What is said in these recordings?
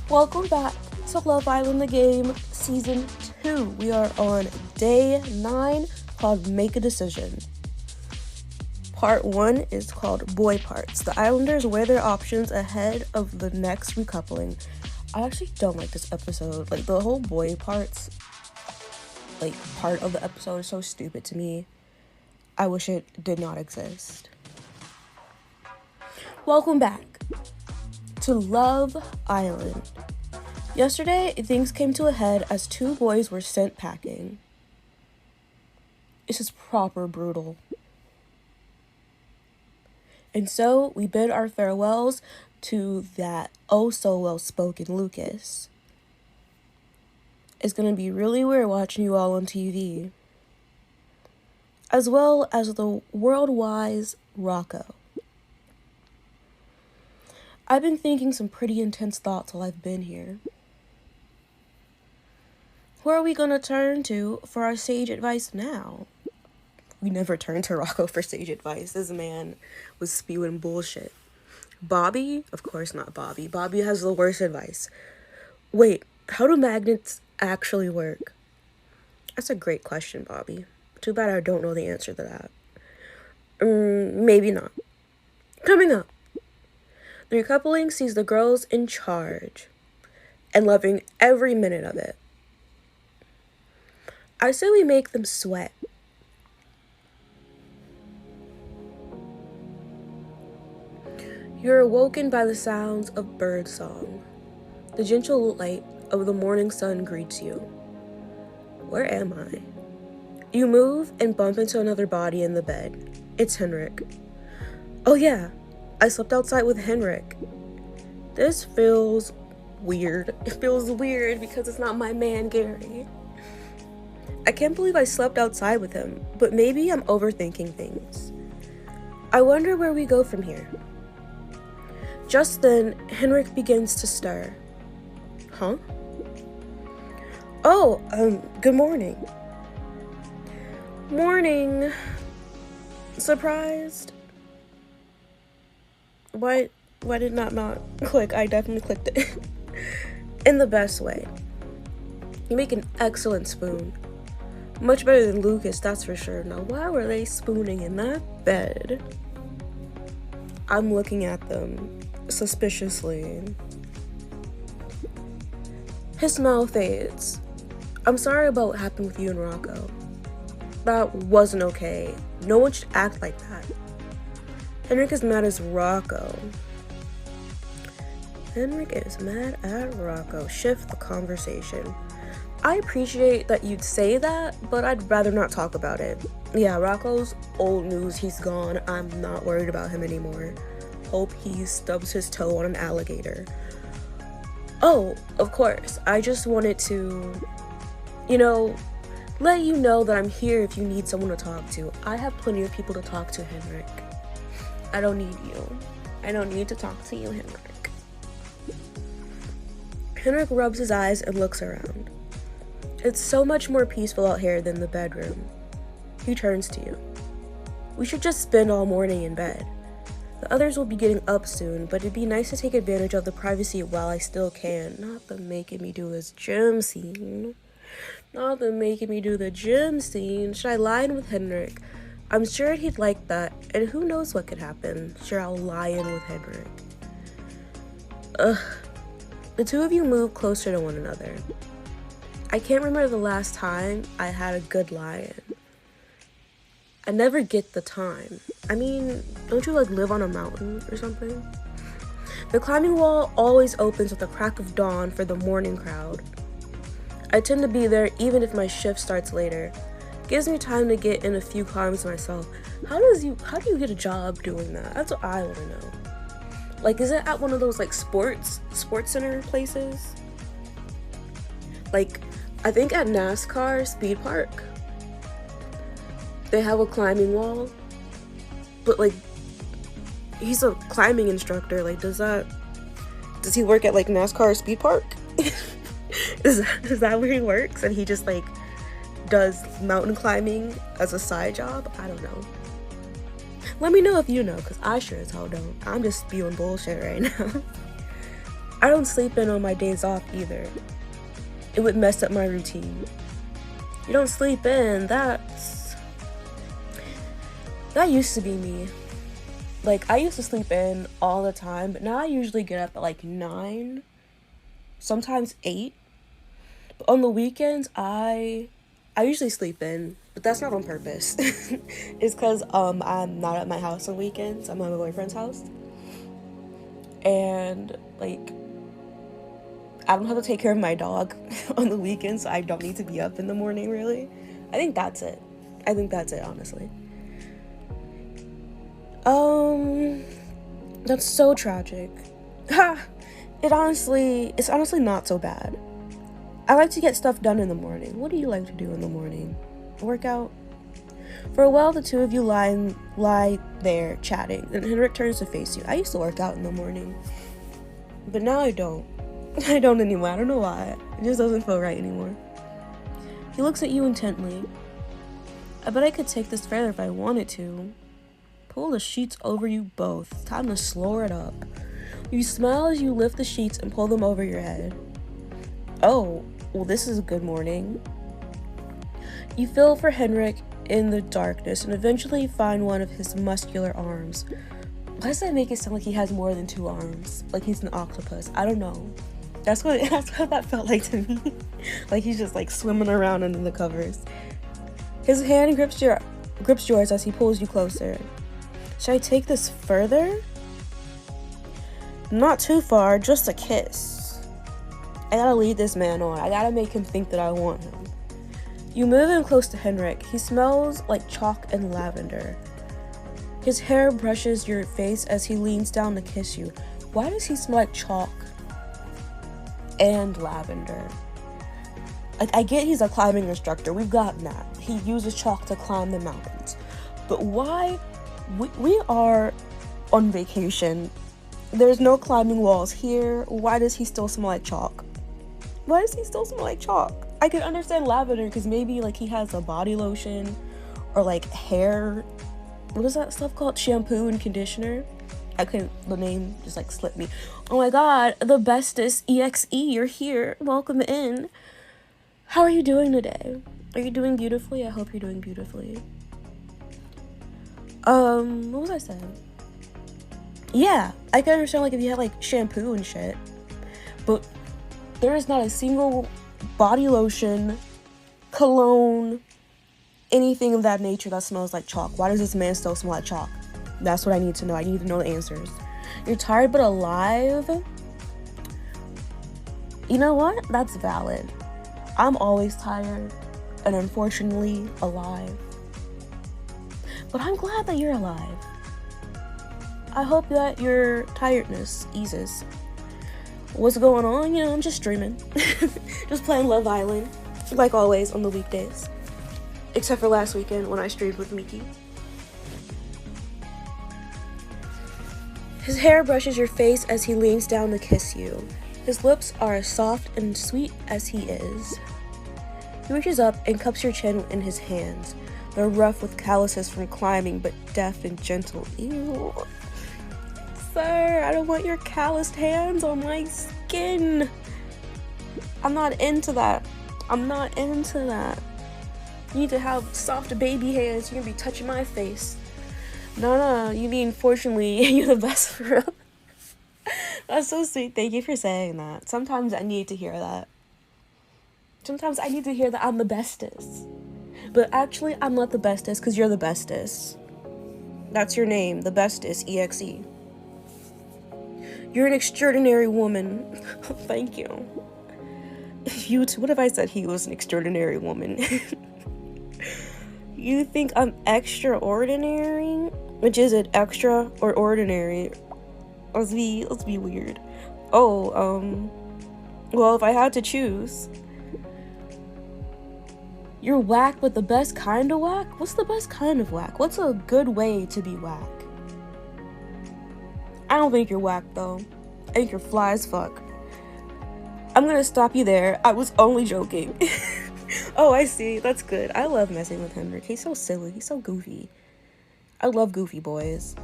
Welcome back to Love Island the Game Season 2. We are on day 9 called Make a Decision. Part 1 is called Boy Parts. The Islanders weigh their options ahead of the next recoupling. I actually don't like this episode. Like, the whole boy parts, part of the episode is so stupid to me. I wish it did not exist. Welcome back to Love Island. Yesterday, things came to a head as 2 boys were sent packing. This is proper brutal. And so, we bid our farewells to that oh-so-well-spoken Lucas. It's gonna be really weird watching you all on TV. As well as the world-wise Rocco. I've been thinking some pretty intense thoughts while I've been here. Where are we gonna turn to for our sage advice now? We never turned to Rocco for sage advice. This man was spewing bullshit. Bobby? Of course not Bobby. Bobby has the worst advice. Wait, how do magnets actually work? That's a great question, Bobby. Too bad I don't know the answer to that. Maybe not. Coming up. The recoupling sees the girls in charge and loving every minute of it. I say we make them sweat. You're awoken by the sounds of birdsong. The gentle light of the morning sun greets you. Where am I? You move and bump into another body in the bed. It's Henrik. Oh yeah, I slept outside with Henrik. This feels weird. It feels weird because it's not my man, Gary. I can't believe I slept outside with him, but maybe I'm overthinking things. I wonder where we go from here. Just then, Henrik begins to stir. Huh? Oh, good morning. Morning. Surprised? Why did not click? I definitely clicked it. In the best way. You make an excellent spoon. Much better than Lucas, that's for sure. Now, why were they spooning in that bed? I'm looking at them suspiciously. His smile fades. I'm sorry about what happened with you and Rocco. That wasn't okay. No one should act like that. Henrik is mad as Rocco. Henrik is mad at Rocco. Shift the conversation. I appreciate that you'd say that, but I'd rather not talk about it. Yeah, Rocco's old news. He's gone. I'm not worried about him anymore. Hope he stubs his toe on an alligator. Oh, of course. I just wanted to, let you know that I'm here if you need someone to talk to. I have plenty of people to talk to, Henrik. I don't need you. I don't need to talk to you, Henrik. Henrik rubs his eyes and looks around. It's so much more peaceful out here than the bedroom. He turns to you. We should just spend all morning in bed. The others will be getting up soon, but it'd be nice to take advantage of the privacy while I still can. Not the making me do this gym scene. Not the making me do the gym scene. Should I lie in with Henrik? I'm sure he'd like that, and who knows what could happen. Sure, I'll lie in with Henrik. Ugh. The two of you move closer to one another. I can't remember the last time I had a good lie-in. I never get the time. I mean, don't you live on a mountain or something? The climbing wall always opens with the crack of dawn for the morning crowd. I tend to be there even if my shift starts later. Gives me time to get in a few climbs myself. How do you get a job doing that? That's what I want to know. Is it at one of those sports center places? I think at NASCAR Speed Park, they have a climbing wall, but he's a climbing instructor. Does he work at NASCAR Speed Park? is that where he works? And he just does mountain climbing as a side job? I don't know. Let me know if you know, because I sure as hell don't. I'm just spewing bullshit right now. I don't sleep in on my days off either. It would mess up my routine. You don't sleep in, that used to be me. Like, I used to sleep in all the time, but now I usually get up at like 9, sometimes 8. But on the weekends, I usually sleep in, but that's not on purpose. It's because I'm not at my house on weekends. I'm at my boyfriend's house. And, like, I don't have to take care of my dog on the weekends, so I don't need to be up in the morning, really. I think that's it, honestly. That's so tragic. It's honestly not so bad. I like to get stuff done in the morning. What do you like to do in the morning? Work out? For a while, the two of you lie there chatting, and Henrik turns to face you. I used to work out in the morning, but now I don't. I don't anymore. I don't know why. It just doesn't feel right anymore. He looks at you intently. I bet I could take this further if I wanted to. Pull the sheets over you both. Time to slow it up. You smile as you lift the sheets and pull them over your head. Oh, well, this is a good morning. You feel for Henrik in the darkness and eventually find one of his muscular arms. Why does that make it sound like he has more than 2 arms? Like he's an octopus? I don't know. That's what that felt like to me. Like he's just like swimming around under the covers. His hand grips yours as he pulls you closer. Should I take this further? Not too far, just a kiss. I gotta lead this man on. I gotta make him think that I want him. You move him close to Henrik. He smells like chalk and lavender. His hair brushes your face as he leans down to kiss you. Why does he smell like chalk and lavender? Like, I get he's a climbing instructor. We've gotten that. He uses chalk to climb the mountains. But why? We are on vacation. There's no climbing walls here. Why does he still smell like chalk? Why does he still smell like chalk? I could understand lavender because maybe like he has a body lotion or like hair. What is that stuff called? Shampoo and conditioner. The name just like slipped me. Oh my god, the bestest EXE, you're here. Welcome in. How are you doing today? Are you doing beautifully? I hope you're doing beautifully. What was I saying? Yeah, I can understand like if you had like shampoo and shit, but there is not a single body lotion, cologne, anything of that nature that smells like chalk. Why does this man still smell like chalk? That's what I need to know. I need to know the answers. You're tired but alive? You know what? That's valid. I'm always tired and unfortunately alive. But I'm glad that you're alive. I hope that your tiredness eases. What's going on? You know, I'm just streaming. Just playing Love Island, like always on the weekdays. Except for last weekend when I streamed with Miki. His hair brushes your face as he leans down to kiss you. His lips are as soft and sweet as he is. He reaches up and cups your chin in his hands. They're rough with calluses from climbing, but deft and gentle. Ew. Sir, I don't want your calloused hands on my skin. I'm not into that. You need to have soft baby hands. You're gonna be touching my face. No, you mean fortunately you're the best for real. That's so sweet. Thank you for saying that. Sometimes I need to hear that. Sometimes I need to hear that I'm the bestest. But actually, I'm not the bestest because you're the bestest. That's your name, the bestest, EXE. You're an extraordinary woman. Thank you. What if I said he was an extraordinary woman? You think I'm extraordinary? Which is it, extra or ordinary? Let's be weird. Oh, well, if I had to choose. You're whack, but the best kind of whack? What's the best kind of whack? What's a good way to be whack? I don't think you're whack, though. I think you're fly as fuck. I'm gonna stop you there. I was only joking. Oh, I see. That's good. I love messing with Henrik. He's so silly. He's so goofy. I love goofy boys.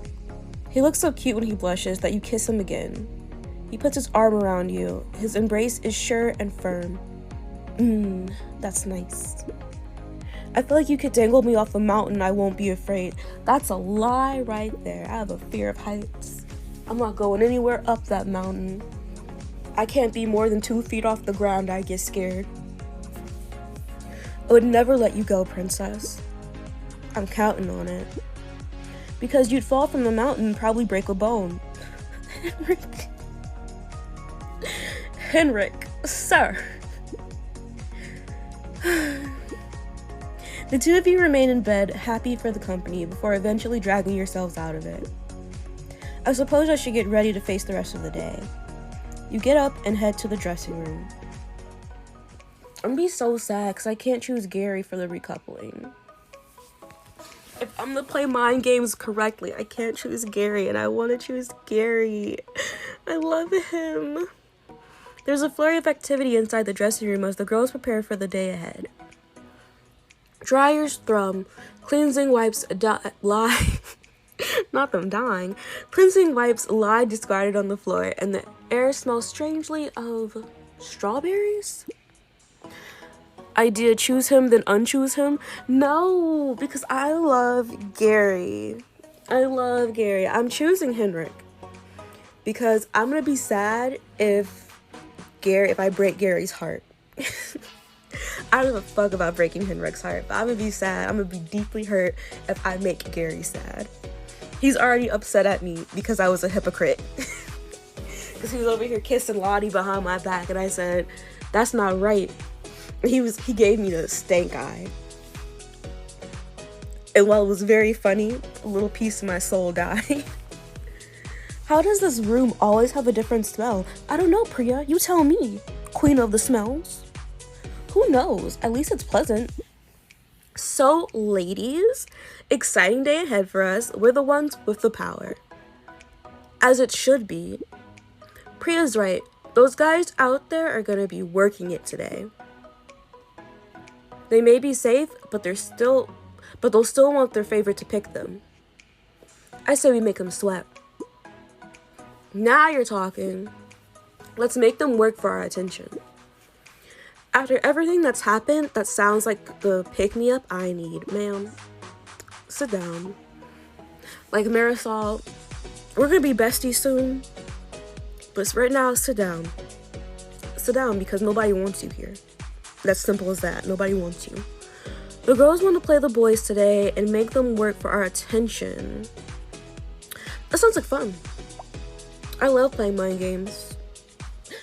He looks so cute when he blushes that you kiss him again. He puts his arm around you. His embrace is sure and firm. That's nice. I feel like you could dangle me off a mountain and I won't be afraid. That's a lie right there. I have a fear of heights. I'm not going anywhere up that mountain. I can't be more than 2 feet off the ground. I get scared. I would never let you go, princess. I'm counting on it. Because you'd fall from the mountain and probably break a bone. Henrik, sir. The two of you remain in bed, happy for the company, before eventually dragging yourselves out of it. I suppose I should get ready to face the rest of the day. You get up and head to the dressing room. I'm gonna be so sad because I can't choose Gary for the recoupling. If I'm gonna play mind games correctly, I can't choose Gary, and I want to choose Gary. I love him. There's a flurry of activity inside the dressing room as the girls prepare for the day ahead. Dryers thrum, cleansing wipes lie, not them dying, cleansing wipes lie discarded on the floor, and the air smells strangely of strawberries? Idea choose him, then unchoose him? No, because I love Gary. I love Gary. I'm choosing Henrik because I'm gonna be sad if I break Gary's heart. I don't give a fuck about breaking Henrik's heart, but I'm gonna be sad. I'm gonna be deeply hurt if I make Gary sad. He's already upset at me because I was a hypocrite. Because he was over here kissing Lottie behind my back, and I said, that's not right. He gave me the stank eye. And while it was very funny, a little piece of my soul died. How does this room always have a different smell? I don't know, Priya. You tell me. Queen of the smells. Who knows? At least it's pleasant. So, ladies, exciting day ahead for us. We're the ones with the power. As it should be. Priya's right. Those guys out there are gonna be working it today. They may be safe, but they'll still want their favorite to pick them. I say we make them sweat. Now you're talking. Let's make them work for our attention. After everything that's happened, that sounds like the pick-me-up I need. Ma'am, sit down. Like Marisol, we're gonna be besties soon. But right now, sit down. Sit down because nobody wants you here. That's simple as that. Nobody wants you. The girls want to play the boys today and make them work for our attention. That sounds like fun. I love playing mind games.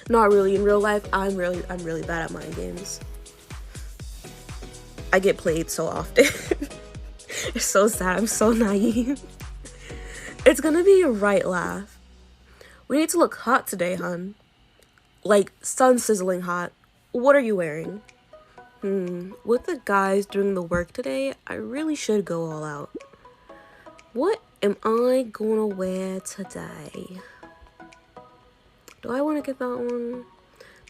Not really. In real life, I'm really bad at mind games. I get played so often. It's so sad. I'm so naive. It's gonna be a right laugh. We need to look hot today, hun. Like sun sizzling hot. What are you wearing? With the guys doing the work today, I really should go all out. What am I gonna wear today? Do I want to get that one?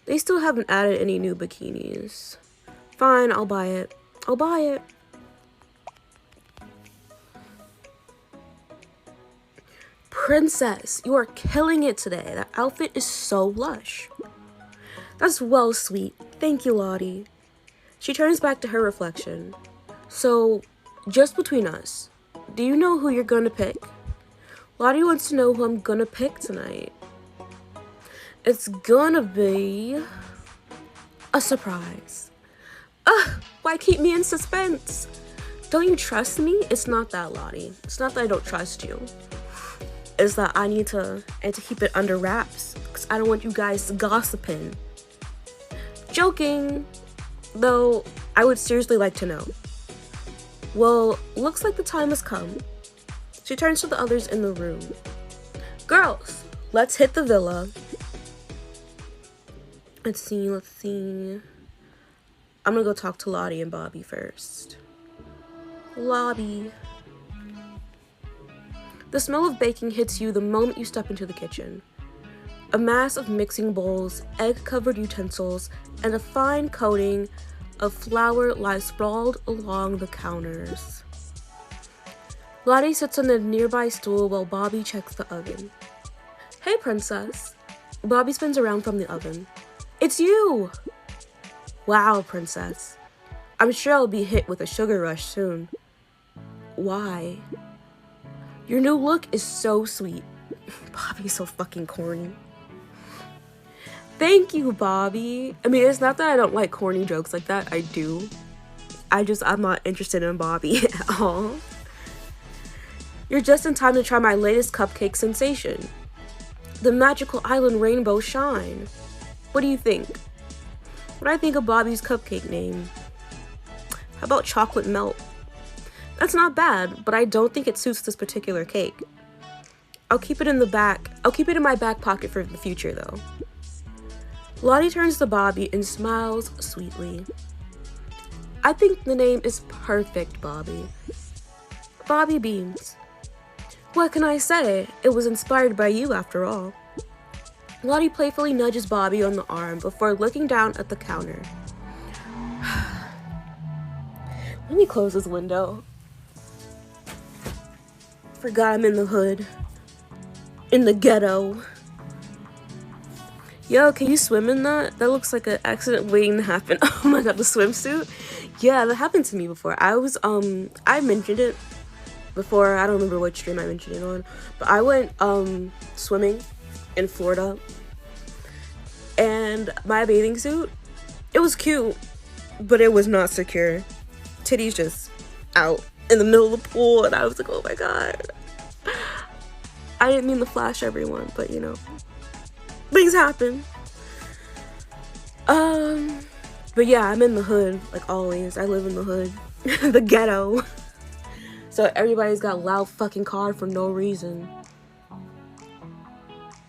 They still haven't added any new bikinis. Fine, I'll buy it. I'll buy it. Princess, you are killing it today. That outfit is so lush. That's well sweet. Thank you, Lottie. She turns back to her reflection. So, just between us, do you know who you're gonna pick? Lottie wants to know who I'm gonna pick tonight. It's gonna be a surprise. Ugh, why keep me in suspense? Don't you trust me? It's not that, Lottie. It's not that I don't trust you. It's that I need to keep it under wraps because I don't want you guys gossiping. Joking. Though, I would seriously like to know. Well, looks like the time has come. She turns to the others in the room. Girls, let's hit the villa. Let's see. I'm gonna go talk to Lottie and Bobby first. Lobby. The smell of baking hits you the moment you step into the kitchen. A mass of mixing bowls, egg-covered utensils, and a fine coating of flour lies sprawled along the counters. Lottie sits on a nearby stool while Bobby checks the oven. Hey, princess. Bobby spins around from the oven. It's you! Wow, princess. I'm sure I'll be hit with a sugar rush soon. Why? Your new look is so sweet. Bobby's so fucking corny. Thank you, Bobby. I mean, it's not that I don't like corny jokes like that. I do. I'm not interested in Bobby at all. You're just in time to try my latest cupcake sensation. The Magical Island Rainbow Shine. What do you think? What do I think of Bobby's cupcake name? How about Chocolate Melt? That's not bad, but I don't think it suits this particular cake. I'll keep it in my back pocket for the future, though. Lottie turns to Bobby and smiles sweetly. I think the name is perfect, Bobby. Bobby beams. What can I say? It was inspired by you, after all. Lottie playfully nudges Bobby on the arm before looking down at the counter. Let me close this window. Forgot I'm in the hood. In the ghetto. Yo, can you swim in that? That looks like an accident waiting to happen. Oh my god, the swimsuit? Yeah, that happened to me before. I mentioned it before. I don't remember which stream I mentioned it on. But I went, swimming in Florida. And my bathing suit, it was cute, but it was not secure. Titties just out in the middle of the pool, and I was like, oh my god. I didn't mean to flash everyone, but you know, things happen. But yeah, I'm in the hood, like always. I live in the hood. The ghetto. So everybody's got a loud fucking car for no reason.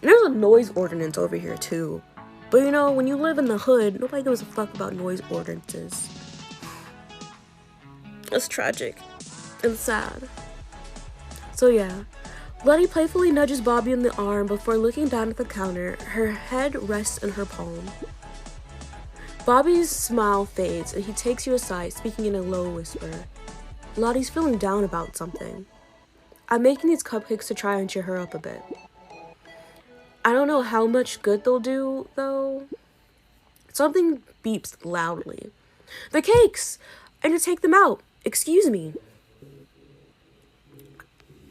There's a noise ordinance over here too. But you know, when you live in the hood, nobody gives a fuck about noise ordinances. It's tragic and sad. So yeah, Letty playfully nudges Bobby in the arm before looking down at the counter. Her head rests in her palm. Bobby's smile fades and he takes you aside, speaking in a low whisper. Lottie's feeling down about something. I'm making these cupcakes to try and cheer her up a bit. I don't know how much good they'll do, though. Something beeps loudly. The cakes! I need to take them out. Excuse me.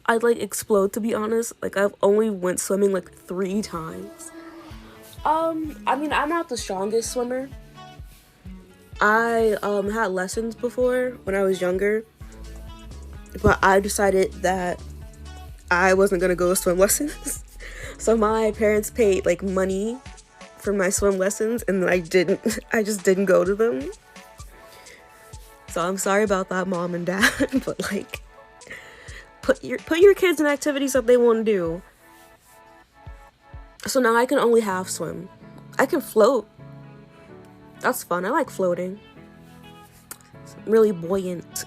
I'd like explode, to be honest. Like, I've only went swimming like 3 times. I mean, I'm not the strongest swimmer. I had lessons before when I was younger, but I decided that I wasn't gonna go to swim lessons. So my parents paid like money for my swim lessons, and I just didn't go to them. So I'm sorry about that, mom and dad, but like, put your kids in activities that they want to do. So now I can only half swim. I can float. That's fun. I like floating. It's really buoyant.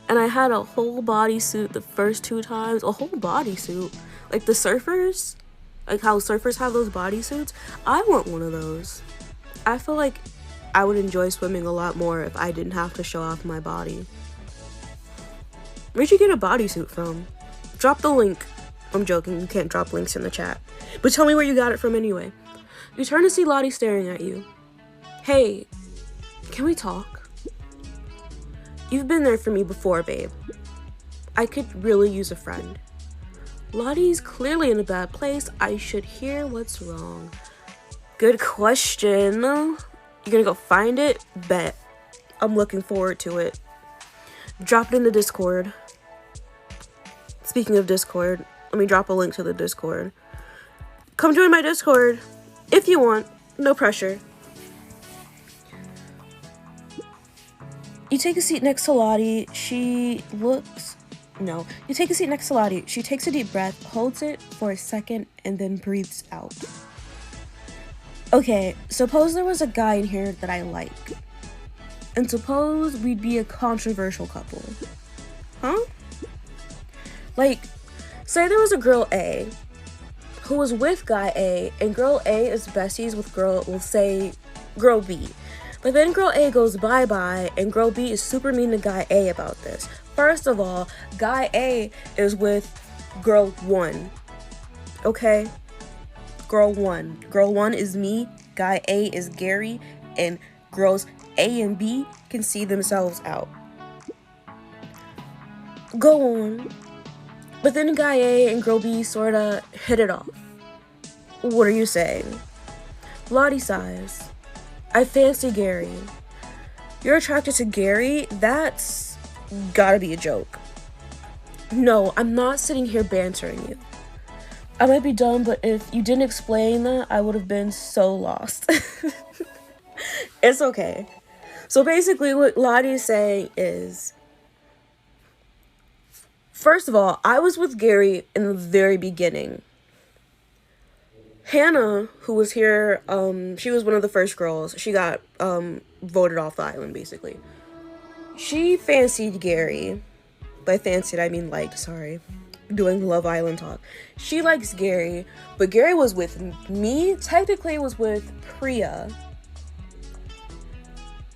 And I had a whole bodysuit the first 2 times. A whole bodysuit. Like the surfers. Like how surfers have those bodysuits. I want one of those. I feel like I would enjoy swimming a lot more if I didn't have to show off my body. Where'd you get a bodysuit from? Drop the link. I'm joking. You can't drop links in the chat. But tell me where you got it from anyway. You turn to see Lottie staring at you. Hey, can we talk? You've been there for me before, babe. I could really use a friend. Lottie's clearly in a bad place. I should hear what's wrong. Good question. You gonna go find it? Bet. I'm looking forward to it. Drop it in the Discord. Speaking of Discord, let me drop a link to the Discord. Come join my Discord if you want. No pressure. You take a seat next to Lottie. You take a seat next to Lottie. She takes a deep breath, holds it for a second, and then breathes out. Okay, suppose there was a guy in here that I like. And suppose we'd be a controversial couple. Huh? Like, say there was a girl A who was with guy A, and girl A is besties with girl B. But then girl A goes bye-bye, and girl B is super mean to guy A about this. First of all, guy A is with girl 1. Okay? girl 1. Girl 1 is me, guy A is Gary, and girls A and B can see themselves out. Go on. But then guy A and girl B sorta hit it off. What are you saying? Lottie sighs. I fancy Gary. You're attracted to Gary? That's gotta be a joke. No, I'm not sitting here bantering you. I might be dumb, but if you didn't explain that, I would have been so lost. It's okay. So basically what Lottie is saying is, first of all, I was with Gary in the very beginning. Hannah, who was here, she was one of the first girls. She got voted off the island, basically. She fancied Gary. By fancied, I mean liked, sorry. Doing Love Island talk. She likes Gary, but Gary was with me. Technically, it was with Priya.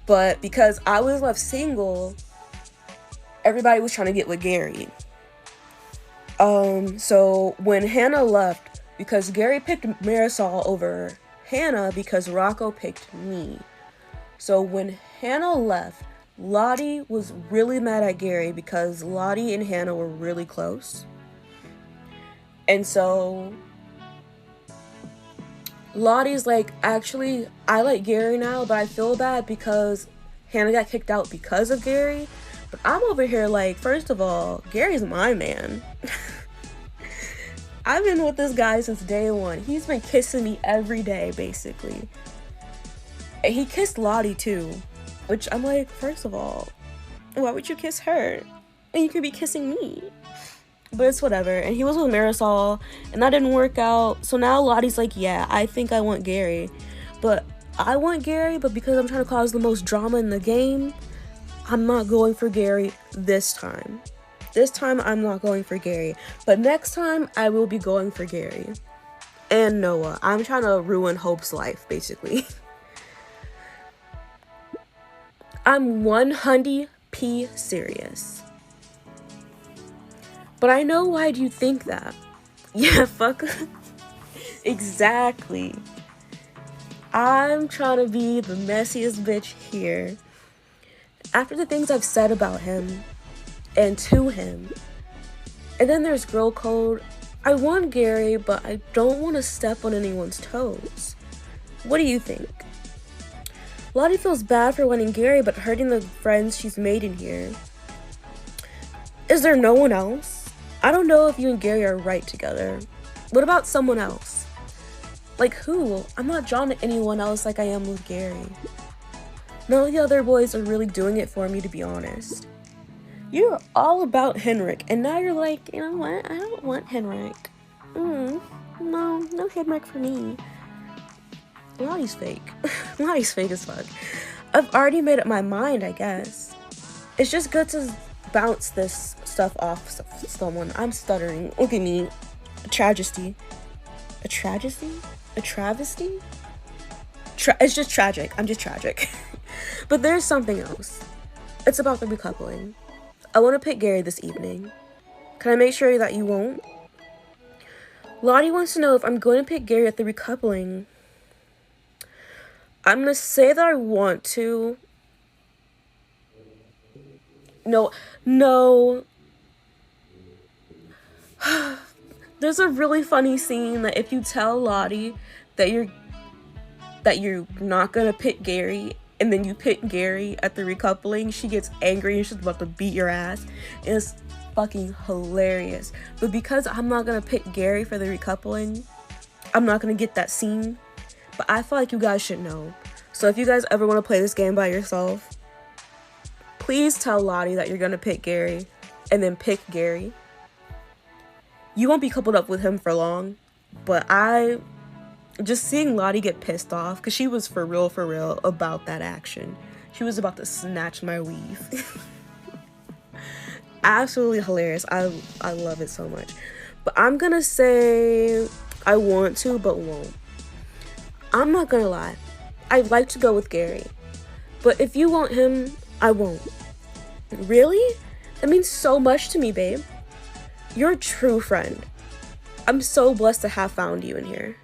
But because I was left single, everybody was trying to get with Gary. So when Hannah left, because Gary picked Marisol over Hannah because Rocco picked me. So when Hannah left, Lottie was really mad at Gary because Lottie and Hannah were really close. And so Lottie's like, actually, I like Gary now, but I feel bad because Hannah got kicked out because of Gary. But I'm over here like, first of all, Gary's my man. I've been with this guy since day one. He's been kissing me every day, basically. And he kissed Lottie too, which I'm like, first of all, why would you kiss her? And you could be kissing me. But it's whatever. And he was with Marisol, and that didn't work out. So now Lottie's like, yeah, I think I want Gary. But I want Gary, but because I'm trying to cause the most drama in the game, I'm not going for Gary this time. This time, I'm not going for Gary. But next time, I will be going for Gary. And Noah. I'm trying to ruin Hope's life, basically. I'm 100% serious. But I know why do you think that. Yeah, fuck. Exactly. I'm trying to be the messiest bitch here. After the things I've said about him and to him. And then there's girl code. I want Gary, but I don't want to step on anyone's toes. What do you think? Lottie feels bad for wanting Gary, but hurting the friends she's made in here. Is there no one else? I don't know if you and Gary are right together. What about someone else? Like who? I'm not drawn to anyone else like I am with Gary. None of the other boys are really doing it for me, to be honest. You're all about Henrik, and now you're like, you know what? I don't want Henrik. No Henrik for me. Lottie's fake. Lottie's fake as fuck. I've already made up my mind, I guess. It's just good to bounce this stuff off someone. I'm stuttering. Look at me. A tragedy. A tragedy? A travesty? It's just tragic. I'm just tragic. But there's something else. It's about the recoupling. I want to pick Gary this evening. Can I make sure that you won't? Lottie wants to know if I'm going to pick Gary at the recoupling. I'm going to say that I want to. No. There's a really funny scene that if you tell Lottie that you're not gonna pick Gary and then you pick Gary at the recoupling, she gets angry and she's about to beat your ass. And it's fucking hilarious. But because I'm not gonna pick Gary for the recoupling, I'm not gonna get that scene. But I feel like you guys should know. So if you guys ever want to play this game by yourself, please tell Lottie that you're gonna pick Gary and then pick Gary. You won't be coupled up with him for long, but just seeing Lottie get pissed off, because she was for real about that action. She was about to snatch my weave. Absolutely hilarious. I love it so much. But I'm gonna say I want to, but won't. I'm not gonna lie. I'd like to go with Gary. But if you want him, I won't. Really? That means so much to me, babe. You're a true friend. I'm so blessed to have found you in here.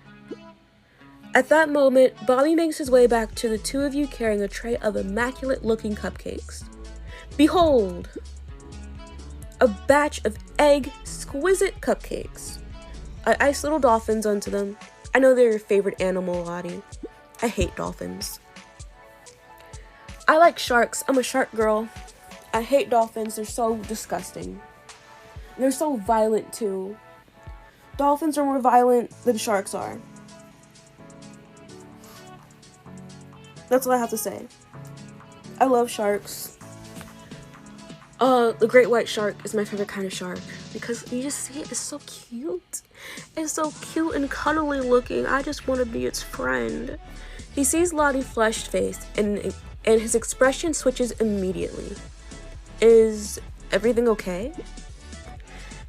At that moment, Bobby makes his way back to the two of you carrying a tray of immaculate-looking cupcakes. Behold! A batch of exquisite cupcakes. I iced little dolphins onto them. I know they're your favorite animal, Lottie. I hate dolphins. I like sharks. I'm a shark girl. I hate dolphins. They're so disgusting. They're so violent, too. Dolphins are more violent than sharks are. That's all I have to say. I love sharks. The great white shark is my favorite kind of shark because you just see it, it's so cute. It's so cute and cuddly looking. I just want to be its friend. He sees Lottie's flushed face and his expression switches immediately. Is everything okay?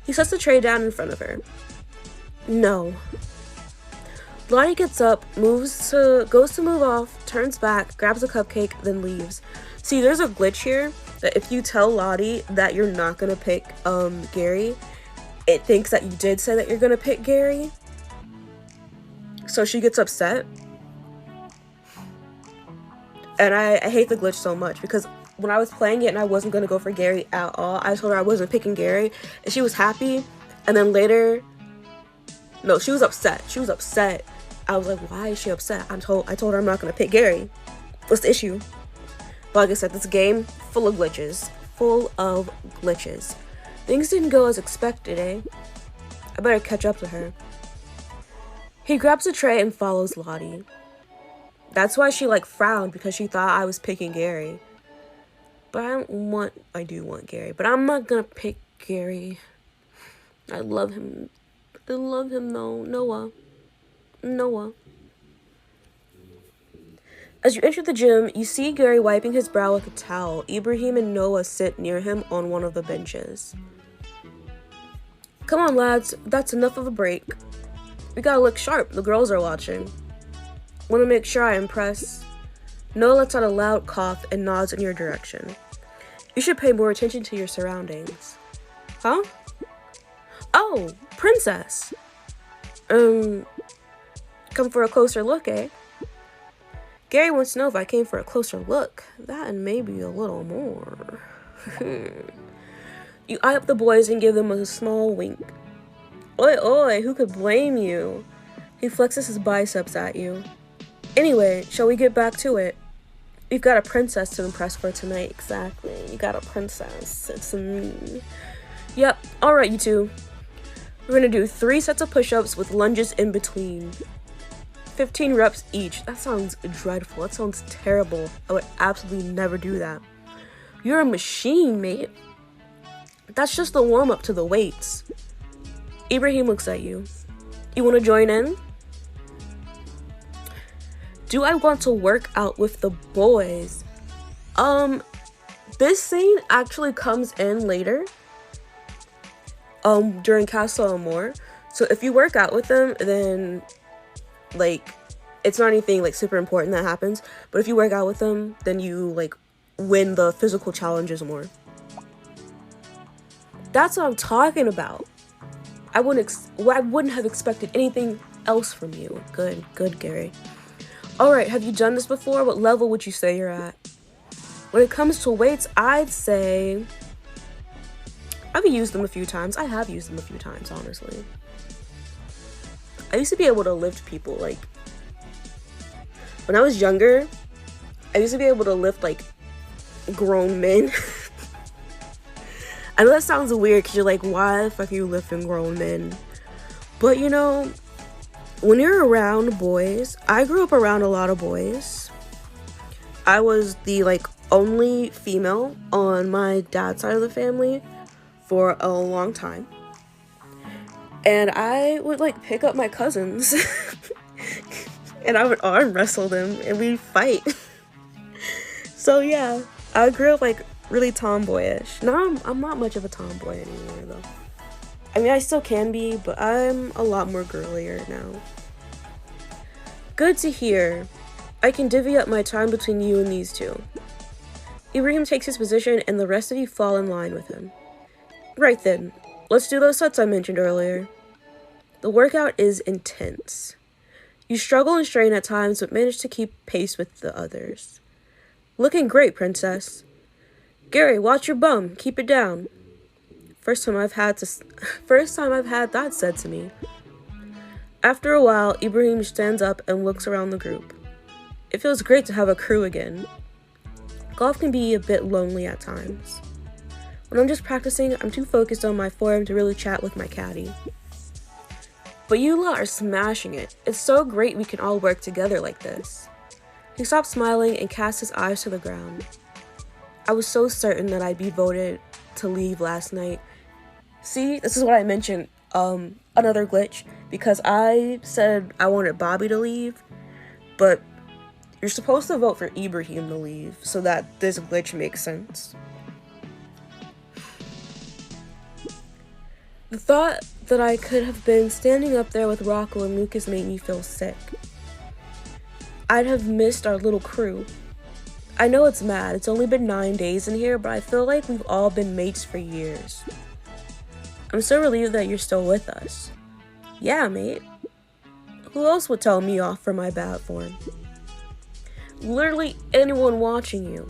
He sets the tray down in front of her. No. Lottie gets up, goes to move off, turns back, grabs a cupcake, then leaves. See, there's a glitch here that if you tell Lottie that you're not gonna pick Gary, it thinks that you did say that you're gonna pick Gary. So she gets upset. And I hate the glitch so much because when I was playing it and I wasn't gonna go for Gary at all, I told her I wasn't picking Gary and she was happy. And then later, no, she was upset. She was upset. I was like, why is she upset? I told her I'm not gonna pick Gary. What's the issue? But like I said, this game full of glitches. Full of glitches. Things didn't go as expected, eh? I better catch up to her. He grabs a tray and follows Lottie. That's why she frowned, because she thought I was picking Gary. But I do want Gary, but I'm not gonna pick Gary. I love him. I love him though. Noah. As you enter the gym, you see Gary wiping his brow with a towel. Ibrahim and Noah sit near him on one of the benches. Come on, lads. That's enough of a break. We gotta look sharp. The girls are watching. Want to make sure I impress. Noah lets out a loud cough and nods in your direction. You should pay more attention to your surroundings. Huh? Oh, princess. Come for a closer look, eh? Gary wants to know if I came for a closer look. That and maybe a little more. You eye up the boys and give them a small wink. Oi, oi, who could blame you? He flexes his biceps at you. Anyway, shall we get back to it? We've got a princess to impress for tonight. Exactly. You got a princess. It's me. Yep. Alright, you two. We're gonna do 3 sets of push-ups with lunges in between. 15 reps each. That sounds dreadful. That sounds terrible. I would absolutely never do that. You're a machine, mate. That's just the warm-up to the weights. Ibrahim looks at you. You want to join in? Do I want to work out with the boys? This scene actually comes in later. During Castle Amor. So if you work out with them, then it's not anything super important that happens. But if you work out with them, then you win the physical challenges more. That's what I'm talking about. I wouldn't have expected anything else from you. Good, Gary. Alright, have you done this before? What level would you say you're at? When it comes to weights, I'd say I've used them a few times. I have used them a few times, honestly. I used to be able to lift people, when I was younger, I used to be able to lift, grown men. I know that sounds weird, because you're like, why the fuck are you lifting grown men? But, when you're around boys, I grew up around a lot of boys. I was the, only female on my dad's side of the family for a long time. And I would, pick up my cousins. And I would arm wrestle them, and we'd fight. So, yeah. I grew up, really tomboyish. Now, I'm not much of a tomboy anymore, though. I mean, I still can be, but I'm a lot more girlier now. Good to hear. I can divvy up my time between you and these two. Ibrahim takes his position, and the rest of you fall in line with him. Right then, let's do those sets I mentioned earlier. The workout is intense. You struggle and strain at times, but manage to keep pace with the others. Looking great, princess. Gary, watch your bum. Keep it down. First time I've had that said to me. After a while, Ibrahim stands up and looks around the group. It feels great to have a crew again. Golf can be a bit lonely at times. When I'm just practicing, I'm too focused on my form to really chat with my caddy. But you lot are smashing it. It's so great we can all work together like this. He stopped smiling and cast his eyes to the ground. I was so certain that I'd be voted to leave last night. See, this is what I mentioned, another glitch, because I said I wanted Bobby to leave, but you're supposed to vote for Ibrahim to leave so that this glitch makes sense. The thought that I could have been standing up there with Rocco and Lucas made me feel sick. I'd have missed our little crew. I know it's mad, it's only been 9 days in here, but I feel like we've all been mates for years. I'm so relieved that you're still with us. Yeah, mate. Who else would tell me off for my bad form? Literally anyone watching you.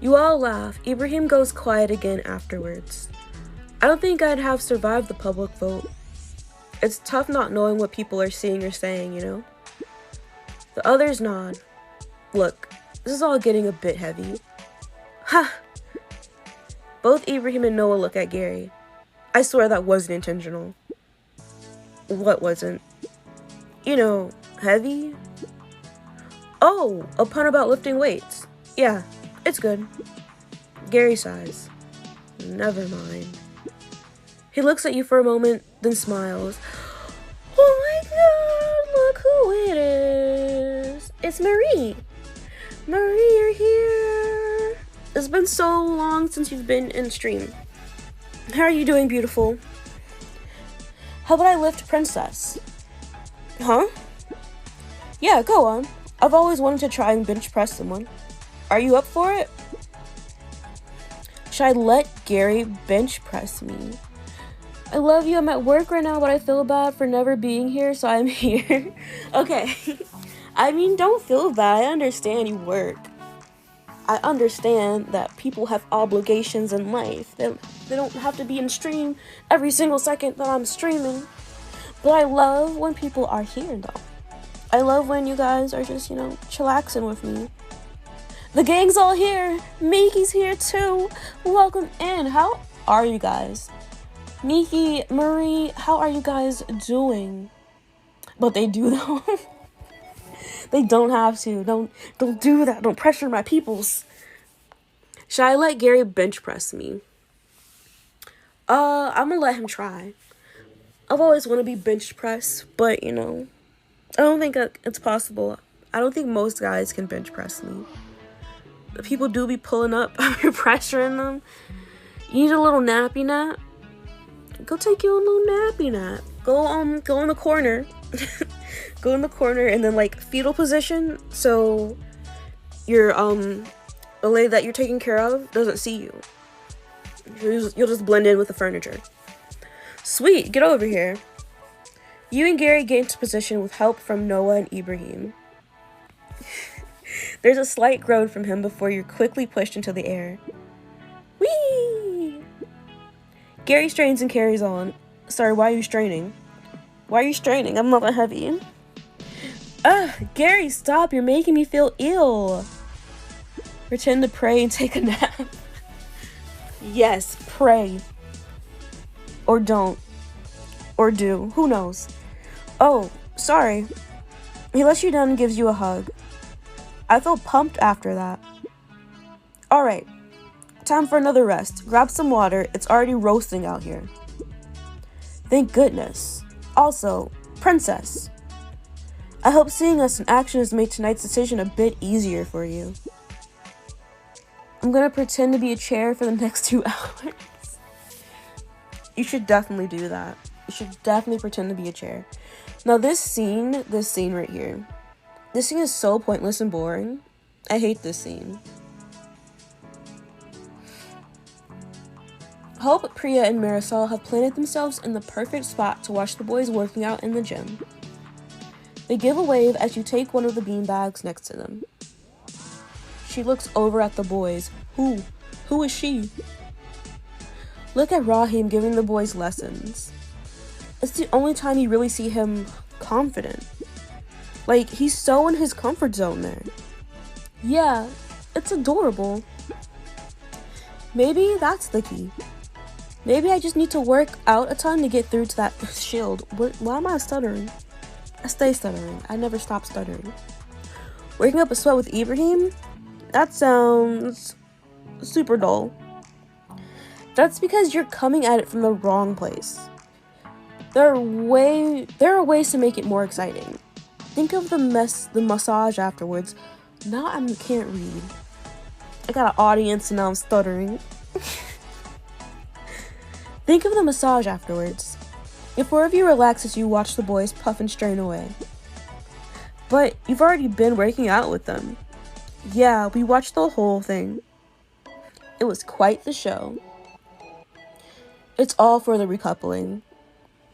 You all laugh. Ibrahim goes quiet again afterwards. I don't think I'd have survived the public vote. It's tough not knowing what people are seeing or saying, you know? The others nod. Look, this is all getting a bit heavy. Ha! Both Ibrahim and Noah look at Gary. I swear that wasn't intentional. What wasn't? You know, heavy? Oh, a pun about lifting weights. Yeah, it's good. Gary sighs. Never mind. He looks at you for a moment, then smiles. Oh my god, look who it is. It's Marie. Marie, you're here. It's been so long since you've been in stream. How are you doing, beautiful? How about I lift Princess? Huh? Yeah, go on. I've always wanted to try and bench press someone. Are you up for it? Should I let Gary bench press me? I love you. I'm at work right now, but I feel bad for never being here, so I'm here. Okay. I mean, don't feel bad. I understand you work. I understand that people have obligations in life. They don't have to be in stream every single second that I'm streaming. But I love when people are here, though. I love when you guys are just, chillaxing with me. The gang's all here. Miki's here, too. Welcome in. How are you guys? Miki, Marie, how are you guys doing? But they do, though. They don't have to. Don't do that. Don't pressure my peoples. Should I let Gary bench press me? I'm gonna let him try. I've always wanted to be bench press, but I don't think it's possible. I don't think most guys can bench press me. People do be pulling up. You're pressuring them. You need a little nappy nap. Go take your little nappy nap. Go in the corner. Go in the corner and then fetal position so your the lady that you're taking care of doesn't see you. You'll just blend in with the furniture. Sweet, get over here. You and Gary get into position with help from Noah and Ibrahim. There's a slight groan from him before you're quickly pushed into the air. Whee! Gary strains and carries on. Sorry, why are you straining? Why are you straining? I'm not that heavy. Gary, stop. You're making me feel ill. Pretend to pray and take a nap. Yes, pray. Or don't. Or do. Who knows? Oh, sorry. He lets you down and gives you a hug. I feel pumped after that. Alright. Time for another rest. Grab some water. It's already roasting out here. Thank goodness. Also, Princess. I hope seeing us in action has made tonight's decision a bit easier for you. I'm gonna pretend to be a chair for the next 2 hours. You should definitely do that. You should definitely pretend to be a chair. Now this scene right here. This scene is so pointless and boring. I hate this scene. Hope, Priya, and Marisol have planted themselves in the perfect spot to watch the boys working out in the gym. They give a wave as you take one of the beanbags next to them. She looks over at the boys. Who? Who is she? Look at Raheem giving the boys lessons. It's the only time you really see him confident. Like, he's so in his comfort zone there. Yeah, it's adorable. Maybe that's the key. Maybe I just need to work out a ton to get through to that shield. Why am I stuttering? I stay stuttering. I never stop stuttering. Waking up a sweat with Ibrahim? That sounds super dull. That's because you're coming at it from the wrong place. There are ways to make it more exciting. Think of the massage afterwards. Now I can't read. I got an audience and now I'm stuttering. Think of the massage afterwards. The four of you relax as you watch the boys puff and strain away. But you've already been working out with them. Yeah, we watched the whole thing. It was quite the show. It's all for the recoupling.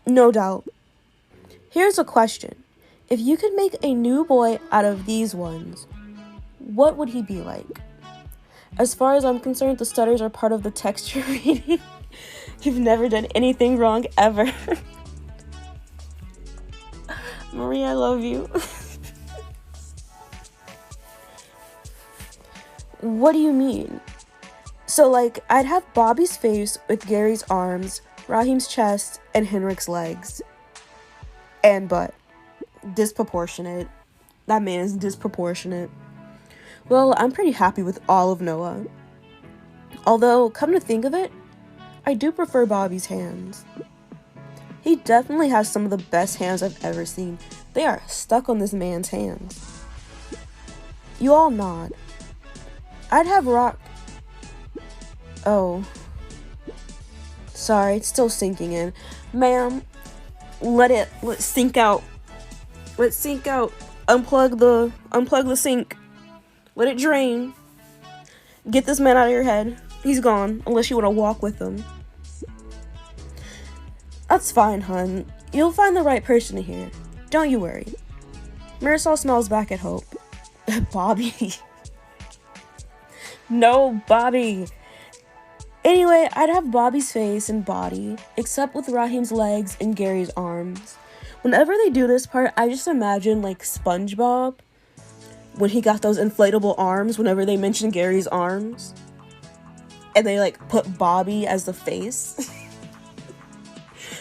No doubt. Here's a question. If you could make a new boy out of these ones, what would he be like? As far as I'm concerned, the stutters are part of the texture reading. You've never done anything wrong ever. Marie, I love you. What do you mean? So, like, I'd have Bobby's face with Gary's arms, Raheem's chest, and Henrik's legs. And butt. Disproportionate. That man is disproportionate. Well, I'm pretty happy with all of Noah. Although, come to think of it, I do prefer Bobby's hands. He definitely has some of the best hands I've ever seen. They are stuck on this man's hands. You all nod. I'd have Rock... Oh. Sorry, it's still sinking in. Ma'am, let it sink out. Let it sink out. Unplug the sink. Let it drain. Get this man out of your head. He's gone, unless you want to walk with him. That's fine, hun. You'll find the right person here. Don't you worry. Marisol smells back at Hope. Bobby. No, Bobby. Anyway, I'd have Bobby's face and body, except with Raheem's legs and Gary's arms. Whenever they do this part, I just imagine, like, SpongeBob, when he got those inflatable arms, whenever they mention Gary's arms. And they, like, put Bobby as the face.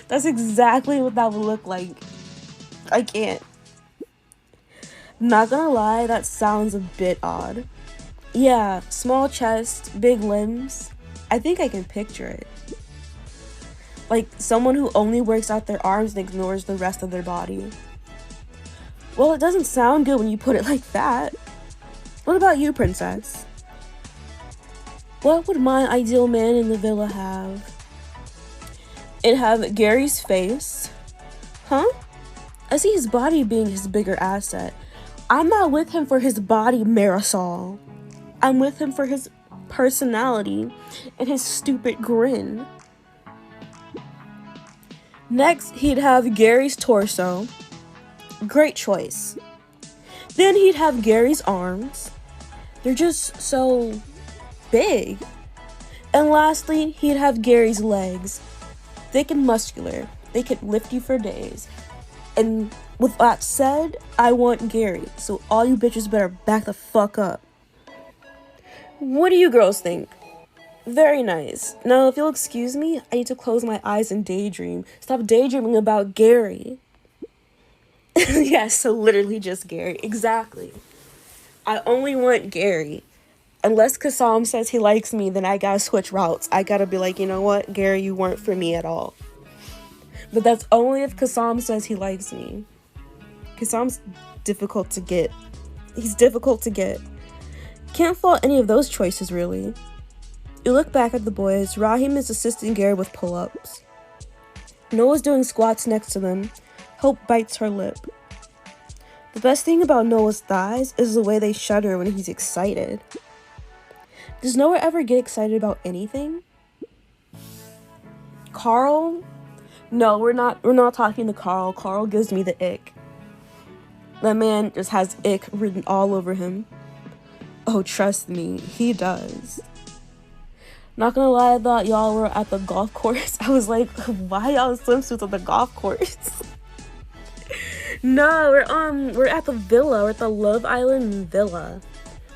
That's exactly what that would look like. I can't. Not gonna lie, that sounds a bit odd. Yeah, small chest, big limbs. I think I can picture it. Like someone who only works out their arms and ignores the rest of their body. Well, it doesn't sound good when you put it like that. What about you, princess? What would my ideal man in the villa have? It'd have Gary's face. Huh? I see his body being his bigger asset. I'm not with him for his body, Marisol. I'm with him for his personality and his stupid grin. Next, he'd have Gary's torso. Great choice. Then he'd have Gary's arms. They're just so big. And lastly, he'd have Gary's legs. Thick and muscular. They could lift you for days. And with that said, I want Gary. So all you bitches better back the fuck up. What do you girls think? Very nice. Now, if you'll excuse me, I need to close my eyes and daydream. Stop daydreaming about Gary. Yes, so literally just Gary. Exactly. I only want Gary. Unless Kassam says he likes me, then I gotta switch routes. I gotta be like, you know what? Gary, you weren't for me at all. But that's only if Kassam says he likes me. Kassam's difficult to get. He's difficult to get. Can't fault any of those choices, really. You look back at the boys. Raheem is assisting Gary with pull-ups. Noah's doing squats next to them. Hope bites her lip. The best thing about Noah's thighs is the way they shudder when he's excited. Does Noah ever get excited about anything? Carl? No, we're not talking to Carl. Carl gives me the ick. That man just has ick written all over him. Oh, trust me, he does. Not gonna lie, I thought y'all were at the golf course. I was like, why y'all in swimsuits at the golf course? No, we're at the villa. We're at the Love Island villa.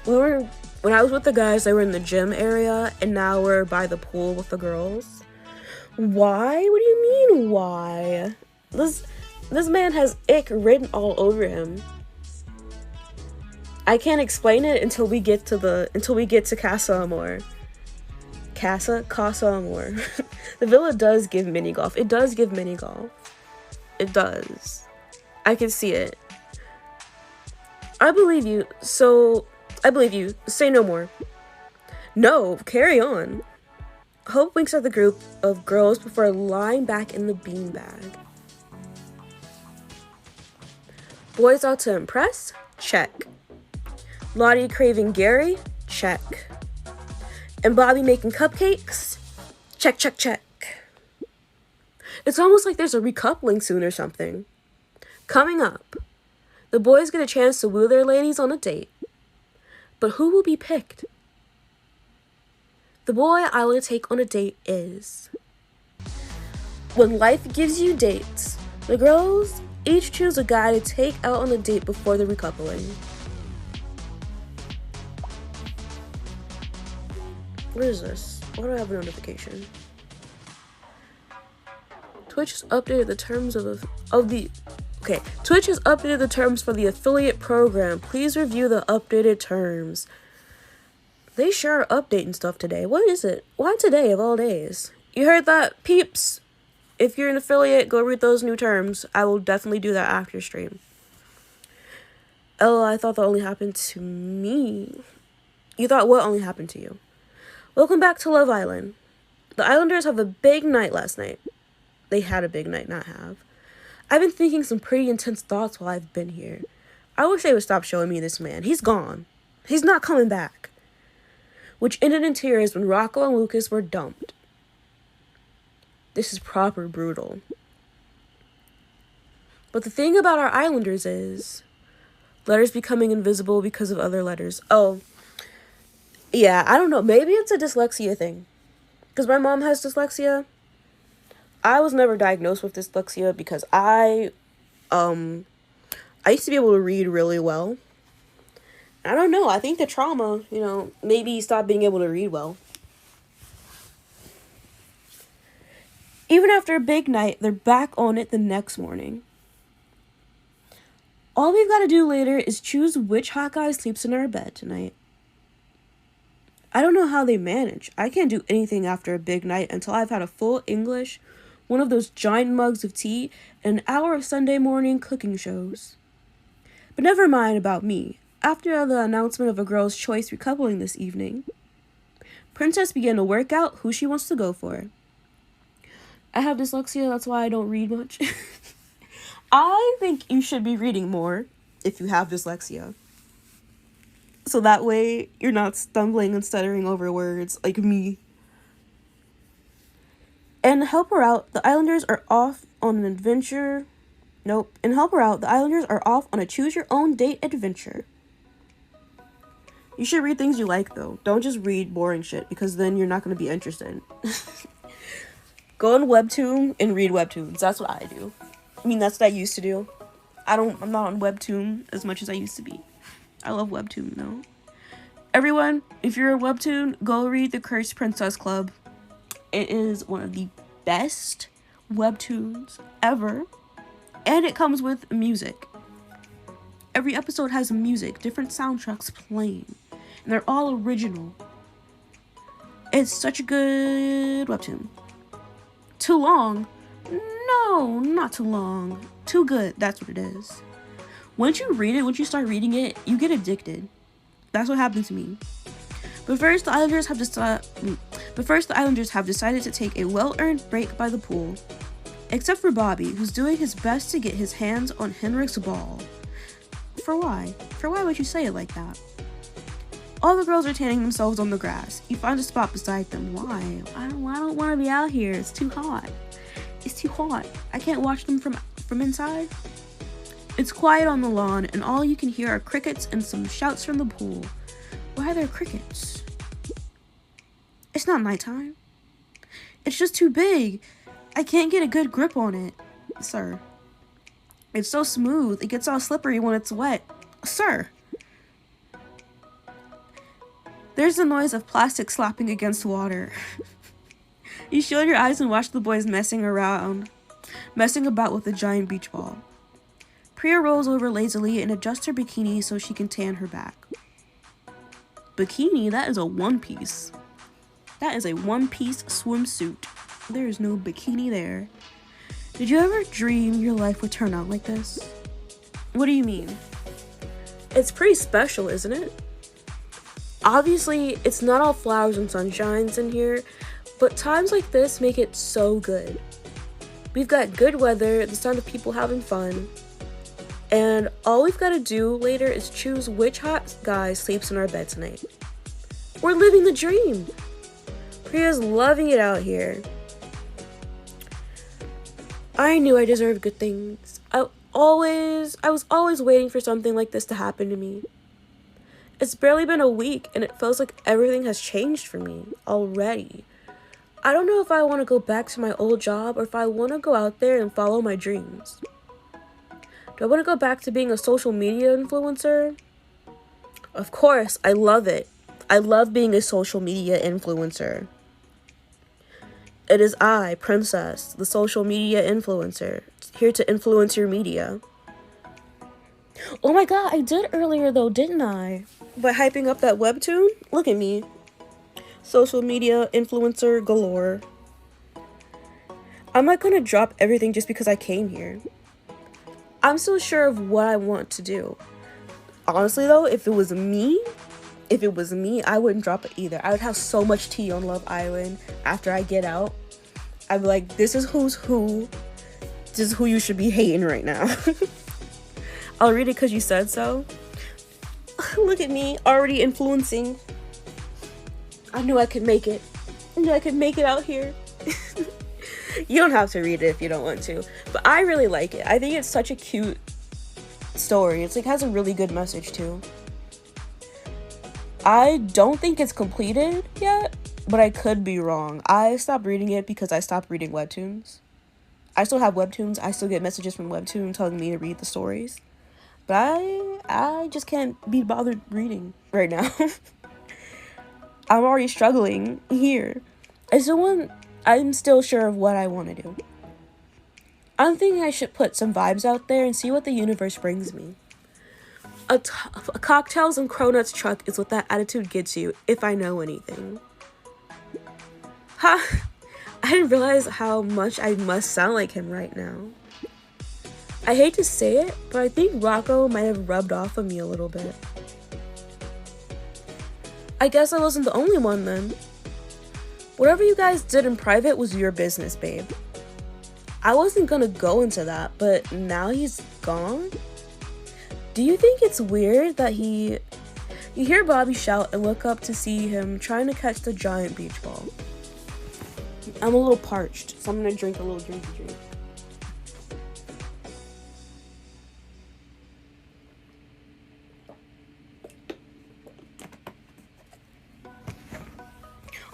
When I was with the guys, they were in the gym area, and now we're by the pool with the girls. Why? What do you mean, why? This man has ick written all over him. I can't explain it until we get to Casa Amor. Casa Amor. The villa does give mini golf. It does give mini golf. It does. I can see it. I believe you. Say no more. No, carry on. Hope winks at the group of girls before lying back in the beanbag. Boys out to impress? Check. Lottie craving Gary? Check. And Bobby making cupcakes? Check, check, check. It's almost like there's a recoupling soon or something. Coming up, the boys get a chance to woo their ladies on a date. But who will be picked? The boy I want to take on a date is... When life gives you dates, the girls each choose a guy to take out on a date before the recoupling. What is this? Why do I have a notification? Twitch has updated the terms Twitch has updated the terms for the affiliate program. Please review the updated terms. They sure are updating stuff today. What is it? Why today of all days? You heard that, peeps? If you're an affiliate, go read those new terms. I will definitely do that after stream. Oh, I thought that only happened to me. You thought what only happened to you? Welcome back to Love Island. The Islanders have a big night last night. They had a big night, not have. I've been thinking some pretty intense thoughts while I've been here. I wish they would stop showing me this man. He's gone. He's not coming back. Which ended in tears when Rocco and Lucas were dumped. This is proper brutal. But the thing about our Islanders is letters becoming invisible because of other letters. Oh, yeah, I don't know. Maybe it's a dyslexia thing. Because my mom has dyslexia. I was never diagnosed with dyslexia because I used to be able to read really well. I don't know. I think the trauma, maybe stopped being able to read well. Even after a big night, they're back on it the next morning. All we've got to do later is choose which hot guy sleeps in our bed tonight. I don't know how they manage. I can't do anything after a big night until I've had a full English, one of those giant mugs of tea, and an hour of Sunday morning cooking shows. But never mind about me. After the announcement of a girl's choice recoupling this evening, Princess began to work out who she wants to go for. I have dyslexia, that's why I don't read much. I think you should be reading more if you have dyslexia. So that way you're not stumbling and stuttering over words like me. And to help her out, the Islanders are off on an adventure. Nope. And help her out, the Islanders are off on a choose-your-own-date adventure. You should read things you like, though. Don't just read boring shit, because then you're not going to be interested. Go on Webtoon and read Webtoons. That's what I do. I mean, that's what I used to do. I'm not on Webtoon as much as I used to be. I love Webtoon, though. Everyone, if you're a Webtoon, go read The Cursed Princess Club. It is one of the best Webtoons ever. And it comes with music. Every episode has music, different soundtracks playing. And they're all original. It's such a good Webtoon. Too long? No, not too long. Too good, that's what it is. Once you start reading it, you get addicted. That's what happened to me. But first, the Islanders have decided to take a well-earned break by the pool. Except for Bobby, who's doing his best to get his hands on Henrik's ball. For why? For why would you say it like that? All the girls are tanning themselves on the grass. You find a spot beside them. Why? I don't want to be out here. It's too hot. It's too hot. I can't watch them from inside. It's quiet on the lawn, and all you can hear are crickets and some shouts from the pool. Why are there crickets? It's not nighttime. It's just too big. I can't get a good grip on it, sir. It's so smooth, it gets all slippery when it's wet. Sir! There's the noise of plastic slapping against water. You shield your eyes and watch the boys messing about with a giant beach ball. Priya rolls over lazily and adjusts her bikini so she can tan her back. Bikini? That is a one-piece. That is a one-piece swimsuit. There is no bikini there. Did you ever dream your life would turn out like this? What do you mean? It's pretty special, isn't it? Obviously, it's not all flowers and sunshines in here, but times like this make it so good. We've got good weather, the sound of people having fun, and all we've got to do later is choose which hot guy sleeps in our bed tonight. We're living the dream! Priya's loving it out here. I knew I deserved good things. I was always waiting for something like this to happen to me. It's barely been a week and it feels like everything has changed for me already. I don't know if I want to go back to my old job or if I want to go out there and follow my dreams. Do I want to go back to being a social media influencer? Of course, I love it. I love being a social media influencer. It is I, Princess, the social media influencer, here to influence your media. Oh my god, I did earlier though, didn't I? By hyping up that webtoon? Look at me. Social media influencer galore. I'm not gonna drop everything just because I came here. I'm still sure of what I want to do. Honestly though, if it was me, I wouldn't drop it either. I would have so much tea on Love Island after I get out. I'd be like, this is who's who. This is who you should be hating right now. I'll read it because you said so. Look at me, already influencing. I knew I could make it. I knew I could make it out here. You don't have to read it if you don't want to. But I really like it. I think it's such a cute story. It's like has a really good message too. I don't think it's completed yet, but I could be wrong. I stopped reading it because I stopped reading webtoons. I still have webtoons. I still get messages from webtoon telling me to read the stories. But I just can't be bothered reading right now. I'm already struggling here. I'm still sure of what I want to do. I'm thinking I should put some vibes out there and see what the universe brings me. A cocktails and cronuts truck is what that attitude gets you, if I know anything. Ha! I didn't realize how much I must sound like him right now. I hate to say it, but I think Rocco might have rubbed off on me a little bit. I guess I wasn't the only one then. Whatever you guys did in private was your business, babe. I wasn't gonna go into that, but now he's gone? Do you think it's weird that You hear Bobby shout and look up to see him trying to catch the giant beach ball. I'm a little parched, so I'm gonna drink a little drinky drink.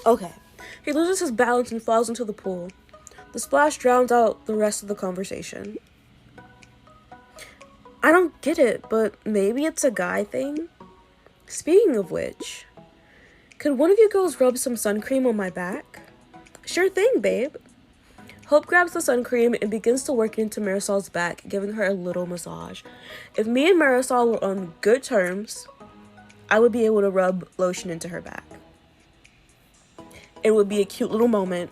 Okay, he loses his balance and falls into the pool. The splash drowns out the rest of the conversation. I don't get it, but maybe it's a guy thing? Speaking of which, could one of you girls rub some sun cream on my back? Sure thing, babe. Hope grabs the sun cream and begins to work into Marisol's back, giving her a little massage. If me and Marisol were on good terms, I would be able to rub lotion into her back. It would be a cute little moment.